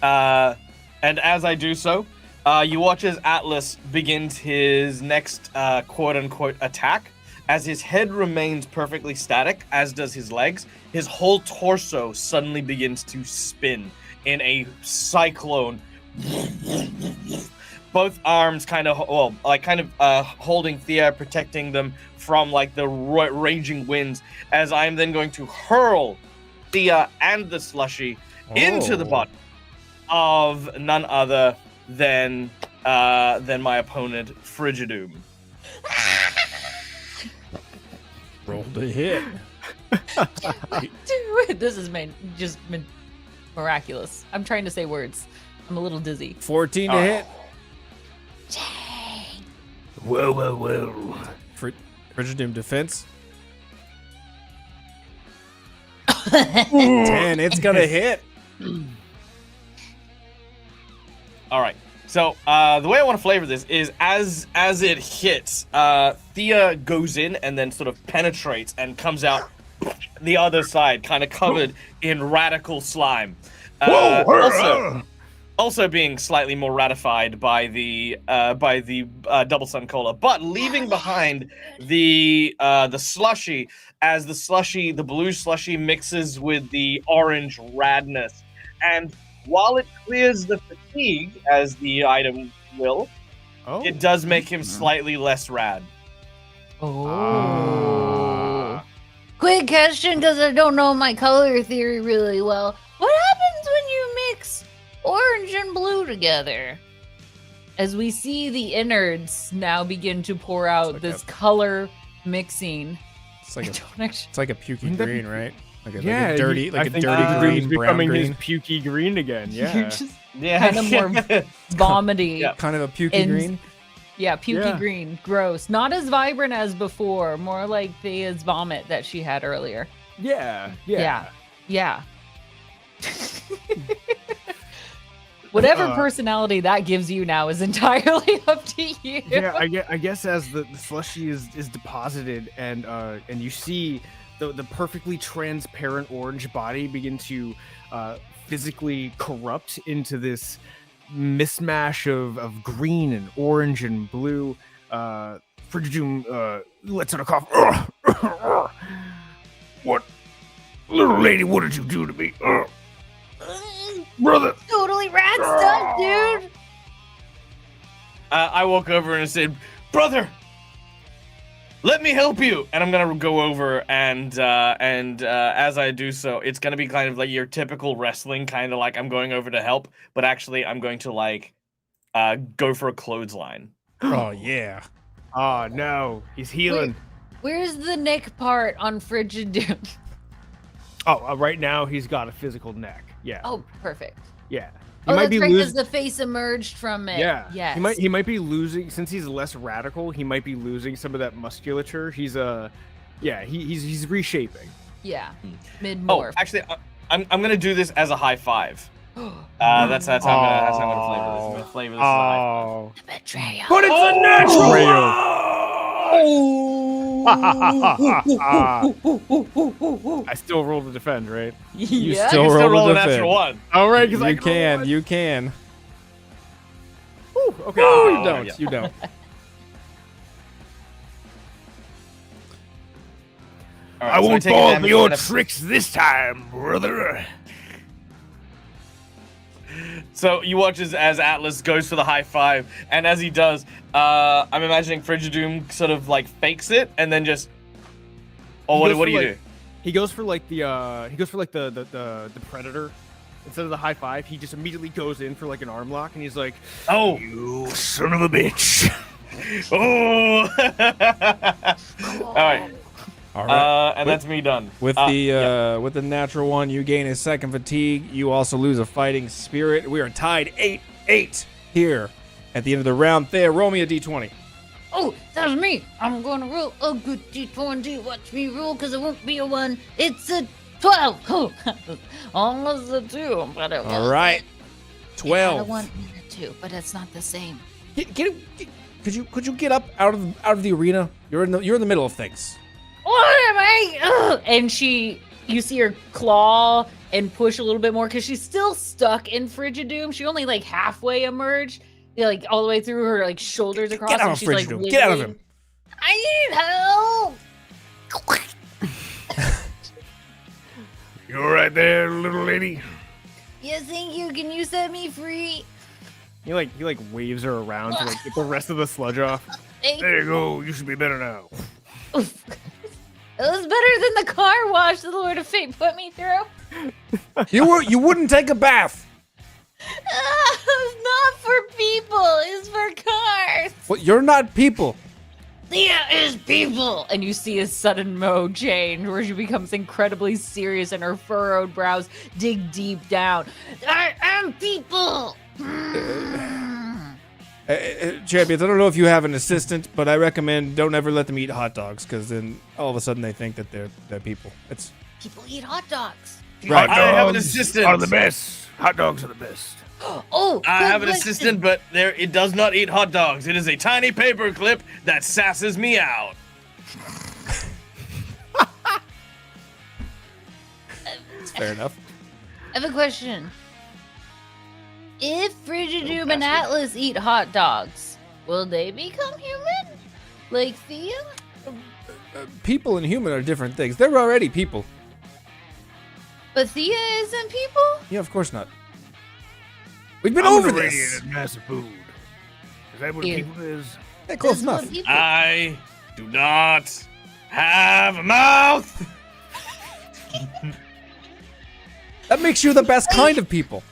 And as I do so, you watch as Atlas begins his next quote-unquote attack. As his head remains perfectly static, as does his legs, his whole torso suddenly begins to spin in a cyclone. Both arms kind of holding Thea, protecting them from like the raging winds, as I'm then going to hurl Thea and the slushy into the body of none other than my opponent, Frigidoom. Rolled a hit. Dude, this has been miraculous. I'm trying to say words. I'm a little dizzy. 14 to hit. Dang. Whoa. Frigidoom defense. 10. It's gonna hit. All right. So the way I want to flavor this is as it hits, Thea goes in and then sort of penetrates and comes out the other side, kind of covered in radical slime. Also being slightly more ratified by the double sun cola, but leaving behind the slushy, as the blue slushy mixes with the orange radness. And while it clears the fatigue, as the item will, it does make him slightly less rad. Quick question, because I don't know my color theory really well. What happens when you mix orange and blue together? As we see the innards now begin to pour out this color mixing. It's like a pukey green, right? Like a dirty green, brown becoming green. His pukey green again. Yeah, You're just kind of more vomity. Yeah. Kind of a pukey green. Yeah, pukey green, gross. Not as vibrant as before. More like Thea's vomit that she had earlier. Yeah. Whatever personality that gives you now is entirely up to you. Yeah, I guess as the slushy is deposited and you see the perfectly transparent orange body begin to physically corrupt into this mismatch of green and orange and blue. Frigidoom lets out a cough. What? Little lady, what did you do to me? Brother! Totally rat stuff, dude. I walk over and said, "Brother, let me help you." And I'm gonna go over and as I do so, it's gonna be kind of like your typical wrestling, kind of like I'm going over to help, but actually I'm going to like go for a clothesline. Oh yeah. Oh no, he's healing. Where's the neck part on Frigidoom? Oh, right now he's got a physical neck. Yeah. Oh, perfect. Yeah. Oh, that's right, because the face emerged from it. Yeah. Yes. He might be losing, since he's less radical. He might be losing some of that musculature. He's he's reshaping. Yeah. Mid-morph. Oh, actually, I'm gonna do this as a high five. That's how I'm gonna flavor this. I'm gonna flavor this. Oh. Betrayal. But it's a natural. I still roll to defend, right? You Yeah. still You still roll to a defend. natural one. All right, because You can. Whew, okay. No, you don't. yeah. You don't. All right, I so won't take a fall damage for your and a- tricks this time, brother. So you watch as Atlas goes for the high five, and as he does, I'm imagining Frigidoom sort of like fakes it, and then just. Oh, what do you do? He goes for like the predator. Instead of the high five, he just immediately goes in for like an arm lock, and he's like, "Oh, you son of a bitch!" Oh. All right. All right. And that's me done. With with the natural one, you gain a second fatigue. You also lose a fighting spirit. We are tied 8-8 here at the end of the round. There, roll me a d20. Oh, that's me. I'm going to roll a good D20. Watch me roll, because it won't be a 1. It's a 12. Oh, almost a 2. But it All right, 12. I want a 2, but it's not the same. Could you get up out of the arena? You're in the middle of things. What am I? Ugh. And you see her claw and push a little bit more, because she's still stuck in Frigidoom. She only like halfway emerged, like all the way through her like shoulders across. Get out and of she's, Frigidoom. Like, Get out of him. I need help. You all right there, little lady? Yes, thank you. Can you set me free? he waves her around to like get the rest of the sludge off. There you go. You should be better now. It was better than the car wash the Lord of Fate put me through. You wouldn't take a bath. It's not for people. It's for cars. Well, you're not people. Thea is people. And you see a sudden mode change where she becomes incredibly serious and her furrowed brows dig deep down. I am people. Champions, I don't know if you have an assistant, but I recommend don't ever let them eat hot dogs, because then all of a sudden they think that they're people. It's People eat hot dogs. right. I have an assistant. Are the best. Hot dogs are the best. Oh, I good have an question. assistant, but it does not eat hot dogs. It is a tiny paper clip that sasses me out. It's fair enough. I have a question. If Frigidoom and Atlas eat hot dogs, will they become human? Like Thea? People and human are different things. They're already people. But Thea isn't people? Yeah, of course not. We've been I'm over an this. irradiated mass of food. Is that what Yeah. people is? Yeah, close That's what enough. people- I do not have a mouth. That makes you the best kind of people.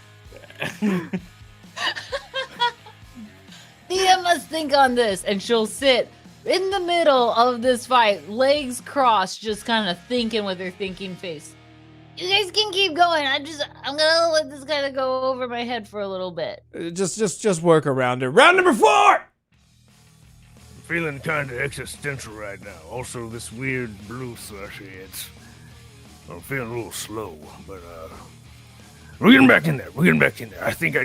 Thea must think on this, and she'll sit in the middle of this fight, legs crossed, just kind of thinking with her thinking face. You guys can keep going. I'm gonna let this kind of go over my head for a little bit. Just work around it. Round number 4. I'm feeling kind of existential right now. Also, this weird blue slushy. I'm feeling a little slow, but We're getting back in there. I think I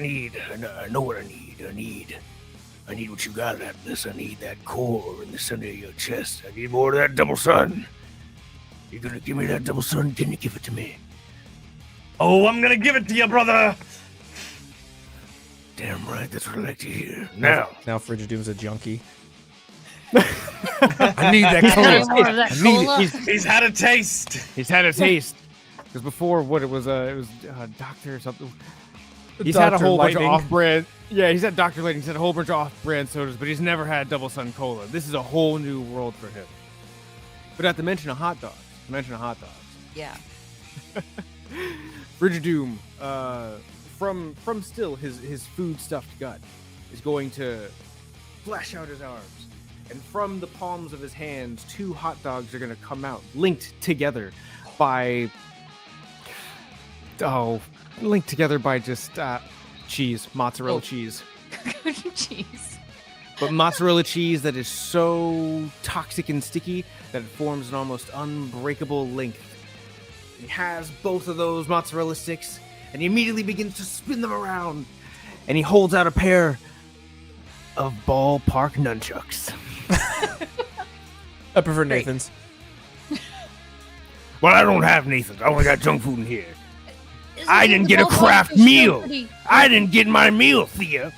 know what I need. I need what you got, Atlas. I need that core in the center of your chest. I need more of that double sun. You gonna give me that double sun? Can you give it to me? Oh, I'm gonna give it to you, brother. Damn right, that's what I like to hear. Now Frigidoom's a junkie. I need that More cola. of that I need cola. it. He's had a taste. He's had a taste. Because before, it was Doctor or something. He's had a Dr. whole bunch Lightning. of off-brand. Yeah, he's had Dr. Lightning. He's had a whole bunch of off-brand sodas, but he's never had Double Sun Cola. This is a whole new world for him. But at the mention of hot dogs, Yeah. Frigidoom, from still his food stuffed gut, is going to flash out his arms, and from the palms of his hands, 2 hot dogs are going to come out, linked together by just cheese, mozzarella cheese. Jeez. But mozzarella cheese that is so toxic and sticky that it forms an almost unbreakable length. He has both of those mozzarella sticks, and he immediately begins to spin them around. And he holds out a pair of ballpark nunchucks. I prefer Nathan's. Well, I don't have Nathan's. I only got junk food in here. Isn't I it didn't the get a ballpark craft is so meal. pretty? I didn't get my meal, Thea.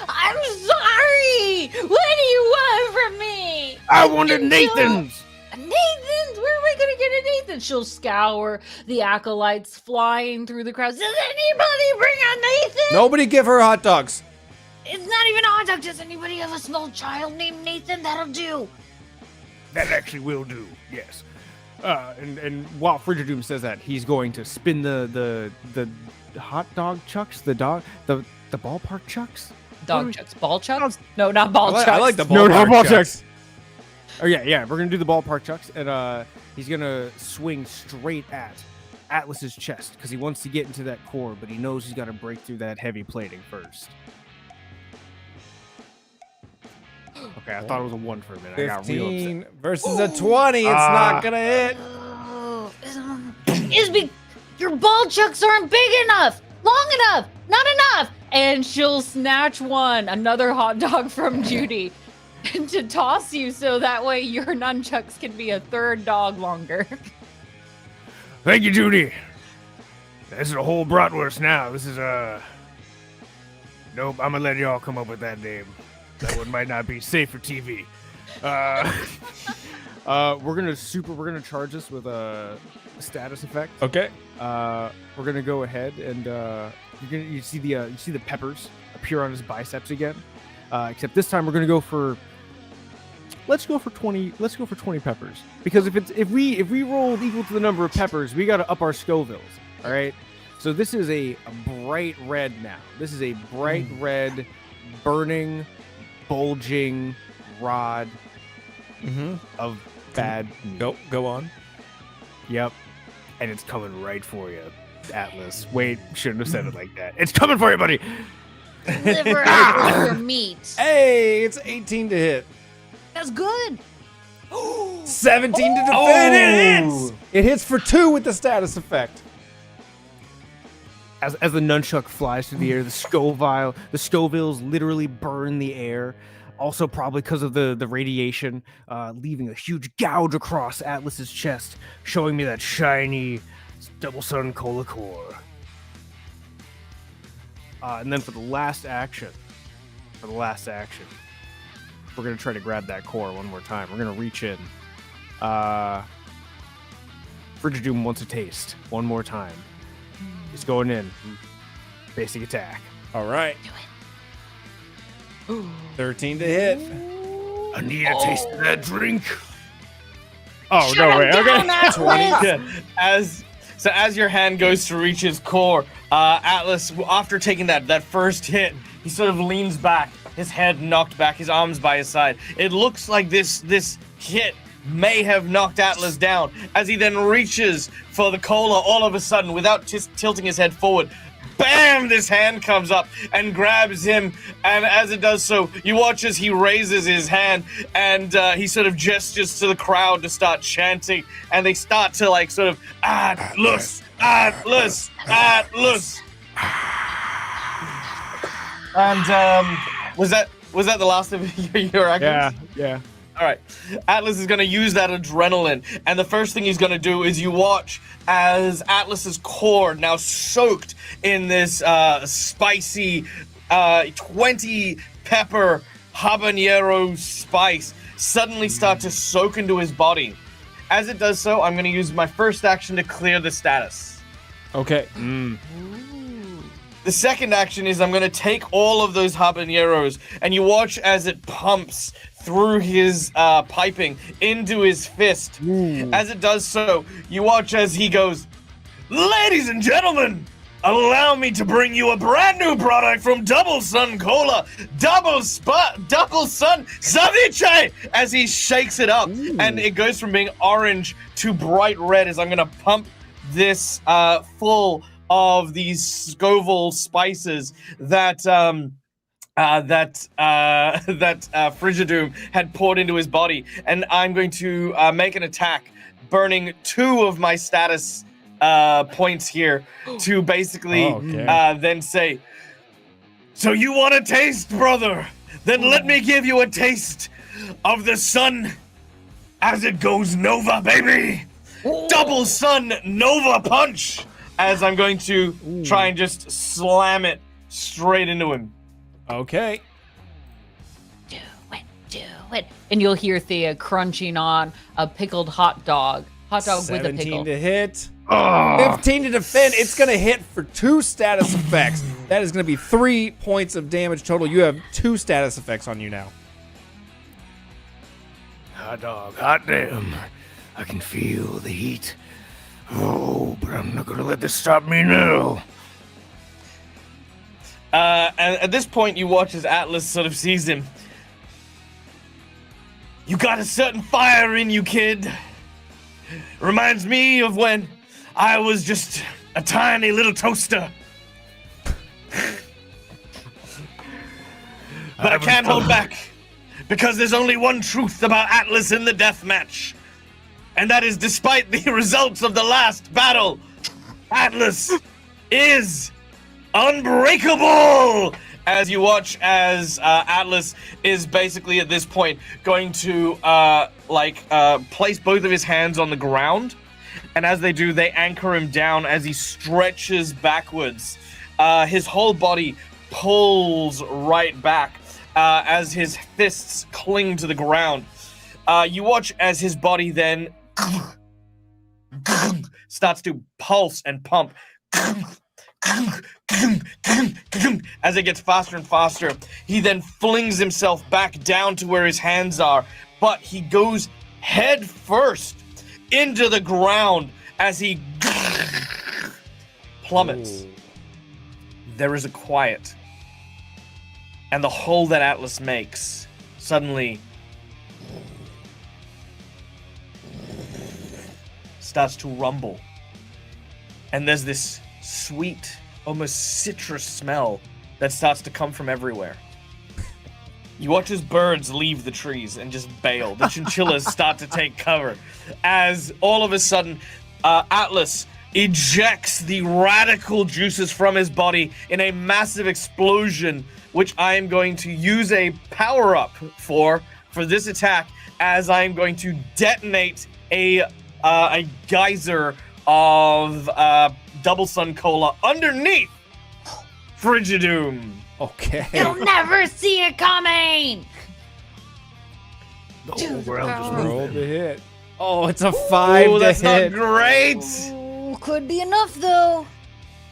I'm sorry. What do you want from me? I wanted And Nathan's. Nathan's? Where am I going to get a Nathan's? She'll scour the acolytes flying through the crowds. Does anybody bring a Nathan? Nobody give her hot dogs. It's not even a hot dog. Does anybody have a small child named Nathan? That'll do. That actually will do. Yes. And while Frigidoom says that, he's going to spin the hot dog chucks, the ballpark chucks. Dog chucks. Ball chucks? No, not ball chucks. I like the No, not ballpark ball chucks. Oh yeah, we're gonna do the ballpark chucks, and he's gonna swing straight at Atlas's chest because he wants to get into that core, but he knows he's got to break through that heavy plating first. Okay, I thought it was a 1 for a minute. I got real 15 upset. versus a 20. It's not gonna hit. Your ball chucks aren't big enough, long enough, not enough. And she'll snatch another hot dog from Judy, to toss you so that way your nunchucks can be a 3rd dog longer. Thank you, Judy. This is a whole bratwurst now. This is Nope, I'm gonna let y'all come up with that name. That one might not be safe for TV. We're gonna charge this with a status effect. Okay. We're gonna go ahead and you see the peppers appear on his biceps again. Except this time we're gonna go for. Let's go for 20 peppers, because if we rolled equal to the number of peppers, we gotta up our Scovilles. All right. So this is a bright red now. This is a bright red, burning, bulging rod of bad meat. Go on. Yep. And it's coming right for you, Atlas. Wait, shouldn't have said it like that. It's coming for you, buddy. Liver and your meat. Hey, it's 18 to hit. That's good. 17 to defend. It hits. It hits for 2 with the status effect. As the nunchuck flies through the air, the Scovilles literally burn the air. Also, probably because of the radiation, leaving a huge gouge across Atlas's chest, showing me that shiny Double Sun Cola core. And then for the last action, we're gonna try to grab that core one more time. We're gonna reach in. Frigidoom wants a taste one more time. He's going in. Basic attack. All right. 13 to hit. I need a taste of that drink. Oh, no way. Okay. 20. As your hand goes to reach his core, Atlas, after taking that first hit, he sort of leans back, his head knocked back, his arms by his side. It looks like this hit may have knocked Atlas down. As he then reaches for the cola, all of a sudden, without tilting his head forward, bam! This hand comes up and grabs him, and as it does so, you watch as he raises his hand, and he sort of gestures to the crowd to start chanting, and they start to like sort of Atlas, Atlas, Atlas. And was that the last of your actions? Yeah. All right. Atlas is going to use that adrenaline, and the first thing he's going to do is you watch as Atlas's core, now soaked in this spicy 20 pepper habanero spice, suddenly start to soak into his body. As it does so, I'm going to use my first action to clear the status. Okay. The second action is I'm going to take all of those habaneros, and you watch as it pumps through his piping into his fist. As it does so, you watch as he goes, "Ladies and gentlemen, allow me to bring you a brand new product from Double Sun Cola, Double Sun Ceviche," as he shakes it up. And it goes from being orange to bright red as I'm going to pump this full of these Scoville spices that Frigidoom had poured into his body, and I'm going to make an attack, burning 2 of my status points here to basically then say, "So you want a taste, brother? Then let me give you a taste of the sun as it goes Nova, baby! Double Sun Nova Punch!" As I'm going to try and just slam it straight into him. Okay. Do it. And you'll hear Thea crunching on a pickled hot dog. Hot dog with a 17 pickle. to hit. 15 to defend. It's going to hit for 2 status effects. That is going to be 3 points of damage total. You have 2 status effects on you now. Hot dog, hot damn. I can feel the heat. Oh, but I'm not gonna let this stop me now. And at this point, you watch as Atlas sort of sees him. "You got a certain fire in you, kid. Reminds me of when I was just a tiny little toaster. But I can't hold back, because there's only one truth about Atlas in the deathmatch. And that is, despite the results of the last battle, Atlas is unbreakable!" As you watch as Atlas is basically at this point going to place both of his hands on the ground. And as they do, they anchor him down as he stretches backwards. His whole body pulls right back as his fists cling to the ground. You watch as his body then starts to pulse and pump as it gets faster and faster. He then flings himself back down to where his hands are, but he goes head first into the ground as he plummets. There is a quiet, and the hole that Atlas makes suddenly starts to rumble, and there's this sweet, almost citrus smell that starts to come from everywhere. You watch as birds leave the trees and just bail. The chinchillas start to take cover as all of a sudden Atlas ejects the radical juices from his body in a massive explosion, which I am going to use a power-up for this attack, as I am going to detonate a geyser of Double Sun Cola underneath Frigidoom. Okay. You'll never see it coming! The whole ground just Roll moving. the hit. Oh, it's a 5 to That's hit. not great. Ooh, could be enough, though.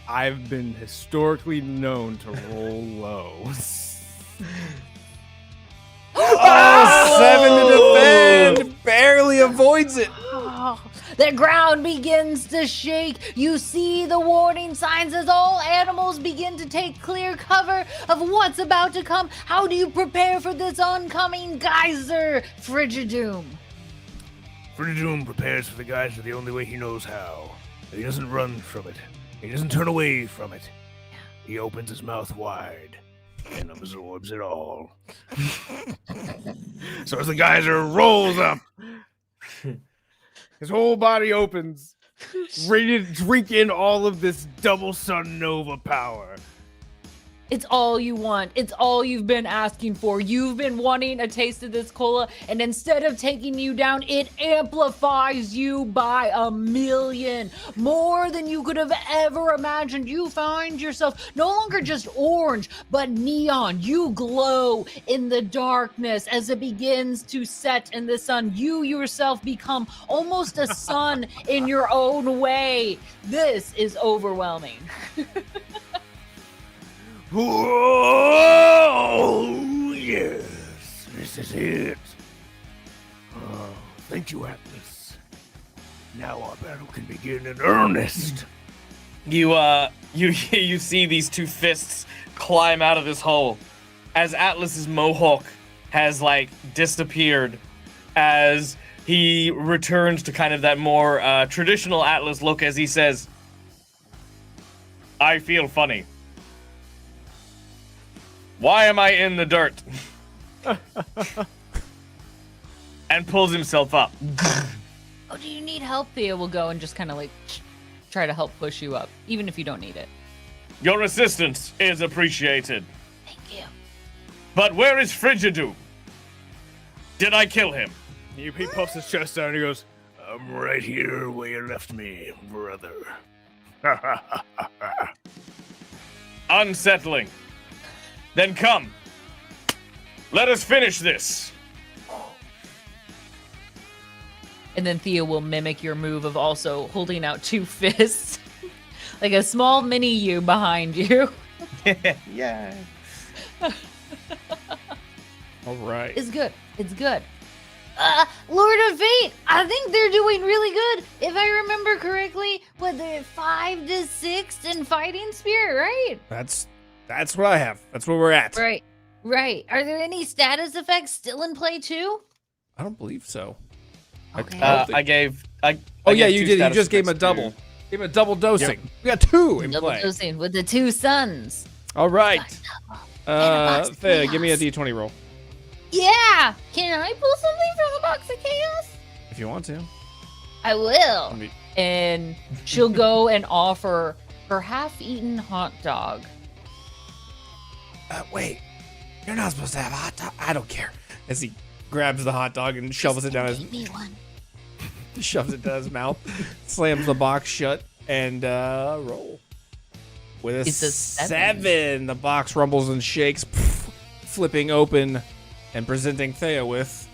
I've been historically known to roll low. Oh, 7 to defend. Barely avoids it. Oh, the ground begins to shake. You see the warning signs as all animals begin to take clear cover of what's about to come. How do you prepare for this oncoming geyser, Frigidoom? Frigidoom prepares for the geyser the only way he knows how. He doesn't run from it. He doesn't turn away from it. He opens his mouth wide and absorbs it all. So as the geyser rolls up, His whole body opens, ready to drink in all of this double sun nova power. It's all you want. It's all you've been asking for. You've been wanting a taste of this cola, and instead of taking you down, it amplifies you by 1,000,000. More than you could have ever imagined. You find yourself no longer just orange, but neon. You glow in the darkness as it begins to set in the sun. You yourself become almost a sun in your own way. This is overwhelming. Oh, yes, this is it. Oh, thank you, Atlas. Now our battle can begin in earnest. You see these two fists climb out of this hole as Atlas's mohawk has like disappeared, as he returns to kind of that more traditional Atlas look as he says, "I feel funny. Why am I in the dirt?" And pulls himself up. Oh, do you need help? Thea will go and just kind of like try to help push you up, even if you don't need it. Your assistance is appreciated. Thank you. But where is Frigidoom? Did I kill him? He puffs his chest out and he goes, "I'm right here where you left me, brother." Unsettling. Then come. Let us finish this. And then Thea will mimic your move of also holding out two fists. Like a small mini you behind you. Yeah. All right. It's good. It's good. Lord of Fate, I think they're doing really good. If I remember correctly, they're 5 to 6 in fighting spirit, right? That's what I have. That's where we're at. Right. Are there any status effects still in play too? I don't believe so. Okay. I gave you two did. You status just gave him a effects double. too. Gave him a double dosing. Yep. We got 2 in Double play. dosing with the 2 suns. All right. box of Thea, give me a chaos. D20 roll Yeah. Can I pull something from the box of chaos? if you want to. I will. Let me- And she'll go and offer her half-eaten hot dog. Wait, you're not supposed to have a hot dog. I don't care. As he grabs the hot dog and shovels it down Give me one. shoves it down his mouth, slams the box shut, and roll. With a It's a 7, the box rumbles and shakes, flipping open and presenting Thea with.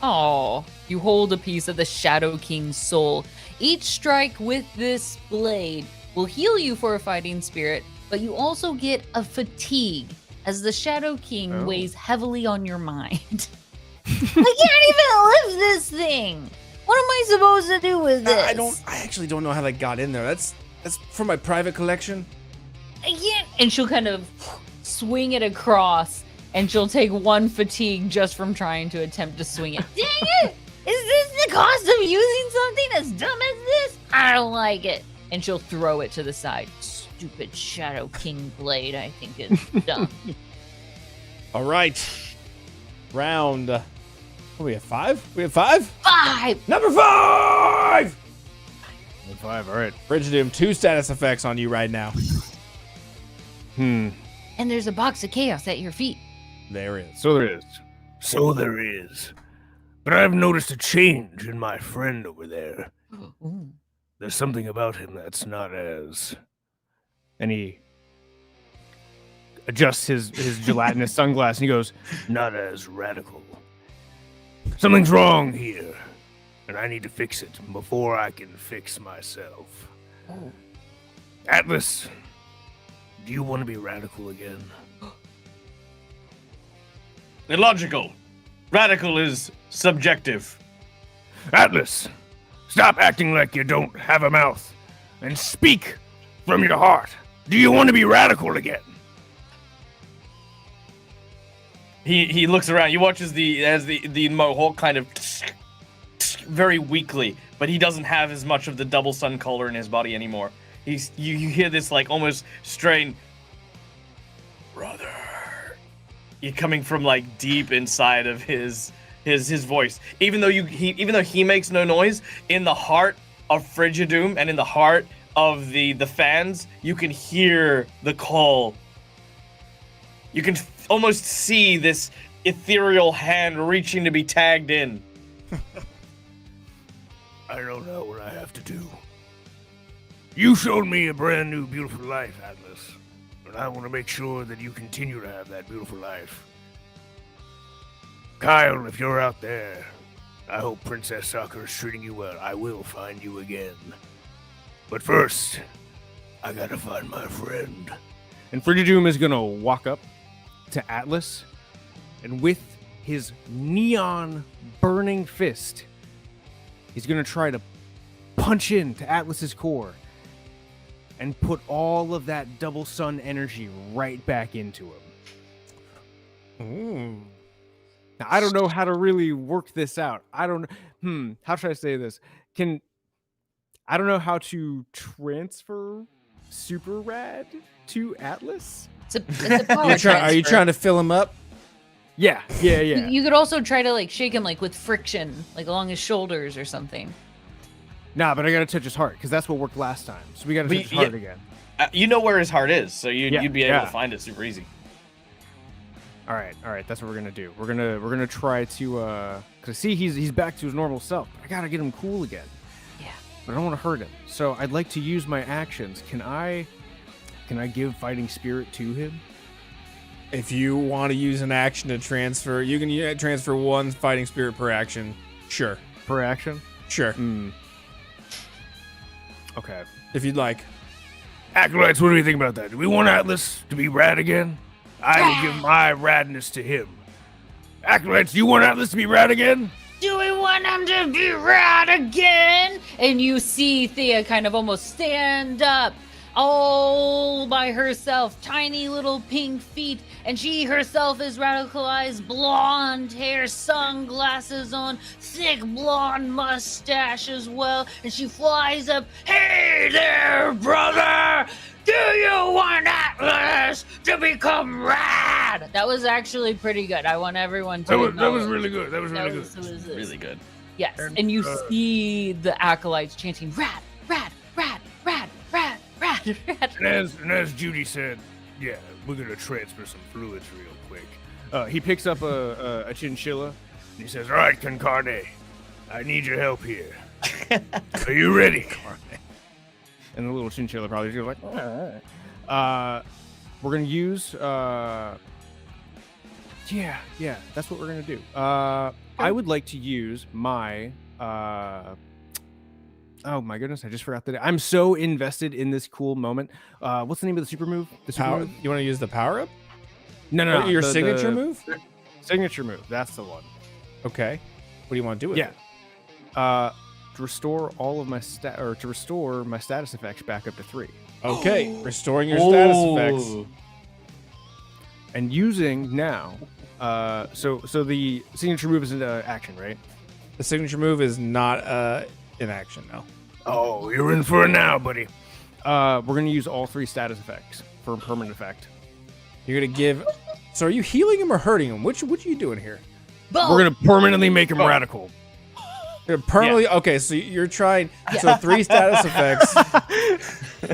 Oh, you hold a piece of the Shadow King's soul. Each strike with this blade will heal you for a fighting spirit, but you also get a fatigue as the Shadow King weighs heavily on your mind. I can't even lift this thing. What am I supposed to do with this? I actually don't know how that got in there. That's for my private collection. I can't. And she'll kind of swing it across, and she'll take 1 fatigue just from trying to attempt to swing it. Dang it! Is this the cost of using something as dumb as this? I don't like it. And she'll throw it to the side. Stupid Shadow King blade, I think is dumb. All right. Round. What do we have? 5? We have 5? 5! Number 5! 5, all right. Frigidoom, 2 status effects on you right now. And there's a box of chaos at your feet. There is. So there is. So there is. But I've noticed a change in my friend over there. Ooh. There's something about him that's not as... And he adjusts his gelatinous sunglass and he goes, not as radical. Something's wrong here, and I need to fix it before I can fix myself. Oh. Atlas, do you want to be radical again? Illogical. Radical is subjective. Atlas, stop acting like you don't have a mouth, and speak from your heart. Do you want to be radical again? He looks around. He watches the mohawk kind of very weakly, but he doesn't have as much of the double sun color in his body anymore. You hear this like almost strained brother. You're coming from like deep inside of his voice. Even though he makes no noise, in the heart of Frigidoom and in the heart of the fans, you can hear the call. You can almost see this ethereal hand reaching to be tagged in. I don't know what I have to do. You showed me a brand new beautiful life, Atlas. And I want to make sure that you continue to have that beautiful life. Kyle, if you're out there, I hope Princess Soccer is treating you well. I will find you again. But first, I gotta find my friend. And Frigidoom is gonna walk up to Atlas, and with his neon burning fist, he's gonna try to punch into Atlas's core and put all of that double sun energy right back into him. Ooh. Now, I don't know how to really work this out. I don't. How should I say this? I don't know how to transfer Super Rad to Atlas. It's a power Are you trying to fill him up? Yeah. You could also try to like shake him like with friction, like along his shoulders or something. Nah, but I gotta touch his heart because that's what worked last time. So we gotta touch his heart again. You know where his heart is, so you'd be able to find it super easy. All right. That's what we're gonna do. We're gonna try to cause see he's back to his normal self. But I gotta get him cool again. Yeah. But I don't want to hurt him. So I'd like to use my actions. Can I give fighting spirit to him? If you want to use an action to transfer, you can transfer one fighting spirit per action. Sure. Per action? Sure. Okay. If you'd like. Acolytes, what do you think about that? Do we want Atlas to be rad again? I will give my radness to him. Acolytes, do you want Atlas to be rad again? Do we want him to be rad again? And you see Thea kind of almost stand up all by herself, tiny little pink feet, and she herself is radicalized, blonde hair, sunglasses on, thick blonde mustache as well, and she flies up. Hey there, brother! Do you want Atlas to become rad? That was actually pretty good. I want everyone to That was really good. That was Really good. Yes, and you see the acolytes chanting rad, rad, rad, rad, rad, rad, rad. And as Judy said, yeah, we're gonna transfer some fluids real quick. He picks up a chinchilla. And he says, all right, Concarne, I need your help here. Are you ready? And the little chinchilla probably goes like, we're gonna use yeah, that's what we're gonna do. I would like to use my oh my goodness, I just forgot that I'm so invested in this cool moment. What's the name of the super move? The super move? You want to use the power up? No, your signature move? Signature move, that's the one. Okay. What do you want to do with it? To restore all of my to restore my status effects back up to 3. Okay, restoring your status effects. And using now, so the signature move is an action, right? The signature move is not in action now. Oh, you're in for it now, buddy. We're gonna use all 3 status effects for a permanent effect. You're gonna give. So are you healing him or hurting him? What are you doing here? Both. We're gonna permanently make him radical. You're permanently okay. So you're trying. So 3 status effects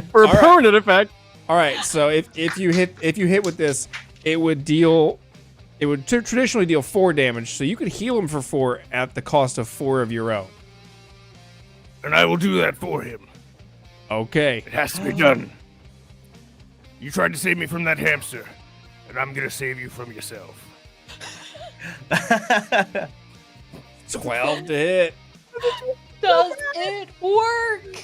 for a permanent effect. All right. So if you hit with this, it would traditionally deal 4 damage. So you could heal him for 4 at the cost of 4 of your own. And I will do that for him. Okay. It has to be done. You tried to save me from that hamster, and I'm gonna save you from yourself. 12 to hit. Does it work?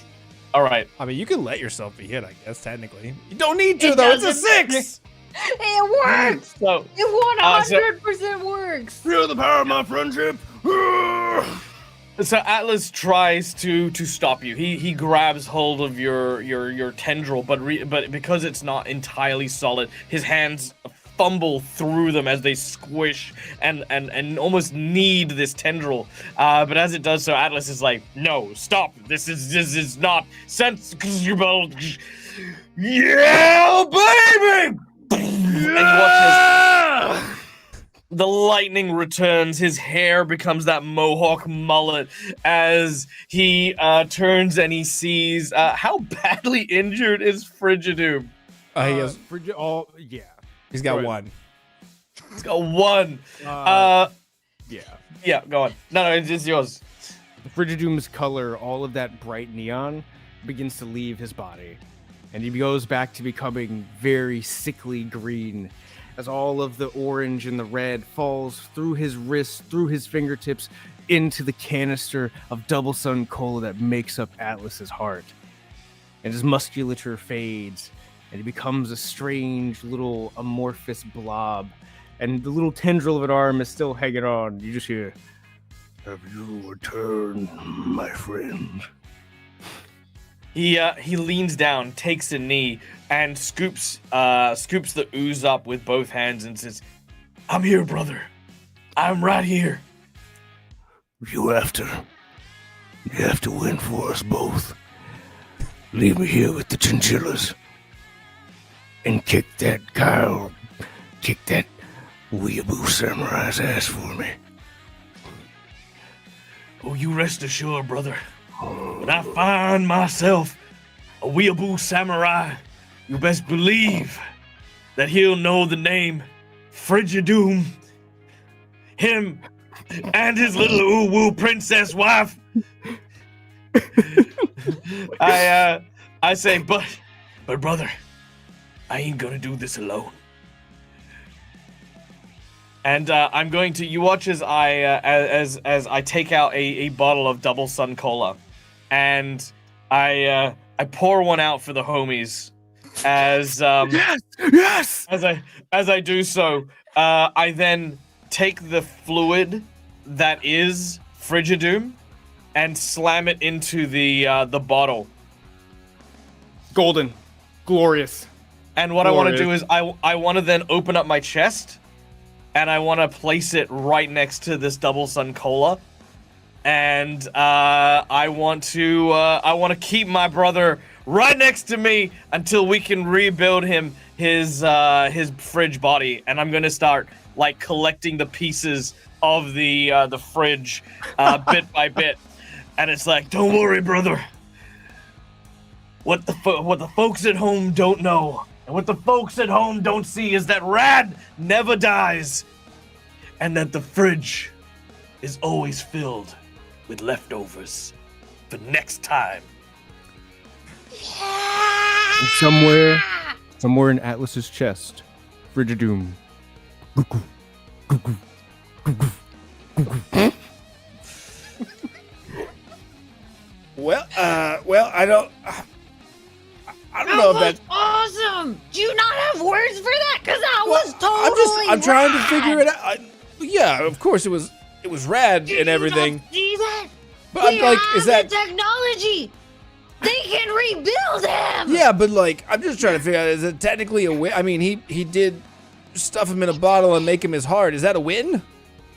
All right. I mean, you can let yourself be hit, I guess, technically. You don't need to, though. It's a 6. It works. So it 100% works. Feel the power of my friendship. So Atlas tries to stop you. He grabs hold of your tendril, but because it's not entirely solid, his hands fumble through them as they squish and almost knead this tendril. But as it does so, Atlas is like, "No, stop! This is not sensible." Yeah, baby! And you watch The lightning returns. His hair becomes that mohawk mullet as he turns and he sees how badly injured is Frigidoom. He has. Yeah. He's got Go ahead. one. He's got one. Yeah. Yeah, go on. No, it's yours. Frigidoom's color, all of that bright neon, begins to leave his body, and he goes back to becoming very sickly green as all of the orange and the red falls through his wrists, through his fingertips, into the canister of double sun cola that makes up Atlas's heart. And his musculature fades, and he becomes a strange little amorphous blob, and the little tendril of an arm is still hanging on. You just hear, "Have you returned, my friend?" He leans down, takes a knee, and scoops the ooze up with both hands and says, "I'm here, brother. I'm right here." You have to win for us both. Leave me here with the chinchillas and kick that weeaboo samurai's ass for me. Oh, you rest assured, brother. When I find myself a weeaboo samurai, you best believe that he'll know the name Frigidoom. Him and his little oo-woo princess wife. I say, but brother, I ain't gonna do this alone. And I'm going to. You watch as I take out a bottle of double sun cola, and I pour one out for the homies. As yes. As I do so, I then take the fluid that is Frigidoom and slam it into the bottle. golden, glorious. And what I want to do is I want to then open up my chest. And I want to place it right next to this double sun cola, and I want to keep my brother right next to me until we can rebuild him his fridge body. And I'm gonna start like collecting the pieces of the fridge bit by bit. And it's like, don't worry, brother. What the folks at home don't know. And what the folks at home don't see is that Rad never dies, and that the fridge is always filled with leftovers for next time. And somewhere in Atlas's chest, Frigidoom. Well, I don't know if that's awesome. Do you not have words for that? Because that was totally I'm trying to rad. figure it out. Yeah, of course it was rad and everything. See that? But I'm like, is that the technology? They can rebuild him. Yeah, but like, I'm just trying to figure out, is it technically a win? I mean, he did stuff him in a bottle and make him his heart. Is that a win?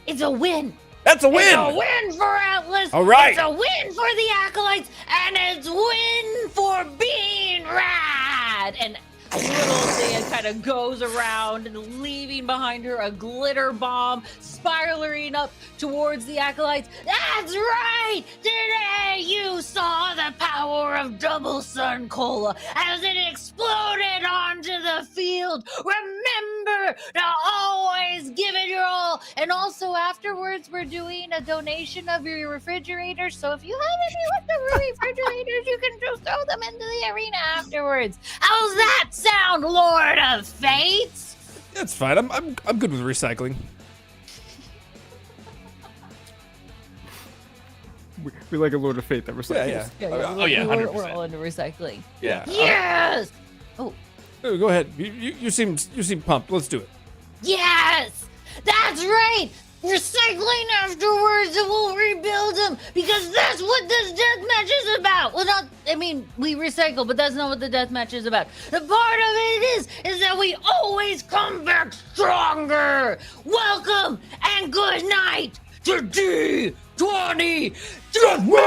It's a win. That's a win. It's a win for Atlas. All right. It's a win for the Acolytes, and it's a win for being rad. And little Thea kind of goes around and leaving behind her a glitter bomb, spiraling up towards the Acolytes. That's right! Today you saw the power of double sun cola as it exploded onto the field. Remember to always give it your all. And also afterwards, we're doing a donation of your refrigerators. So if you have any leftover refrigerators, you can just throw them into the arena afterwards. How's that sound, Lord of Fates? That's fine. I'm good with recycling. We like a Lord of Fate that recycles. Yeah. We're all into recycling. Yeah. Yes. Oh. Go ahead. You seem pumped. Let's do it. Yes. That's right. Recycling afterwards, and we'll rebuild them because that's what this deathmatch is about. Well, we recycle, but that's not what the deathmatch is about. The part of it is that we always come back stronger. Welcome and good night to D20 Deathmatch!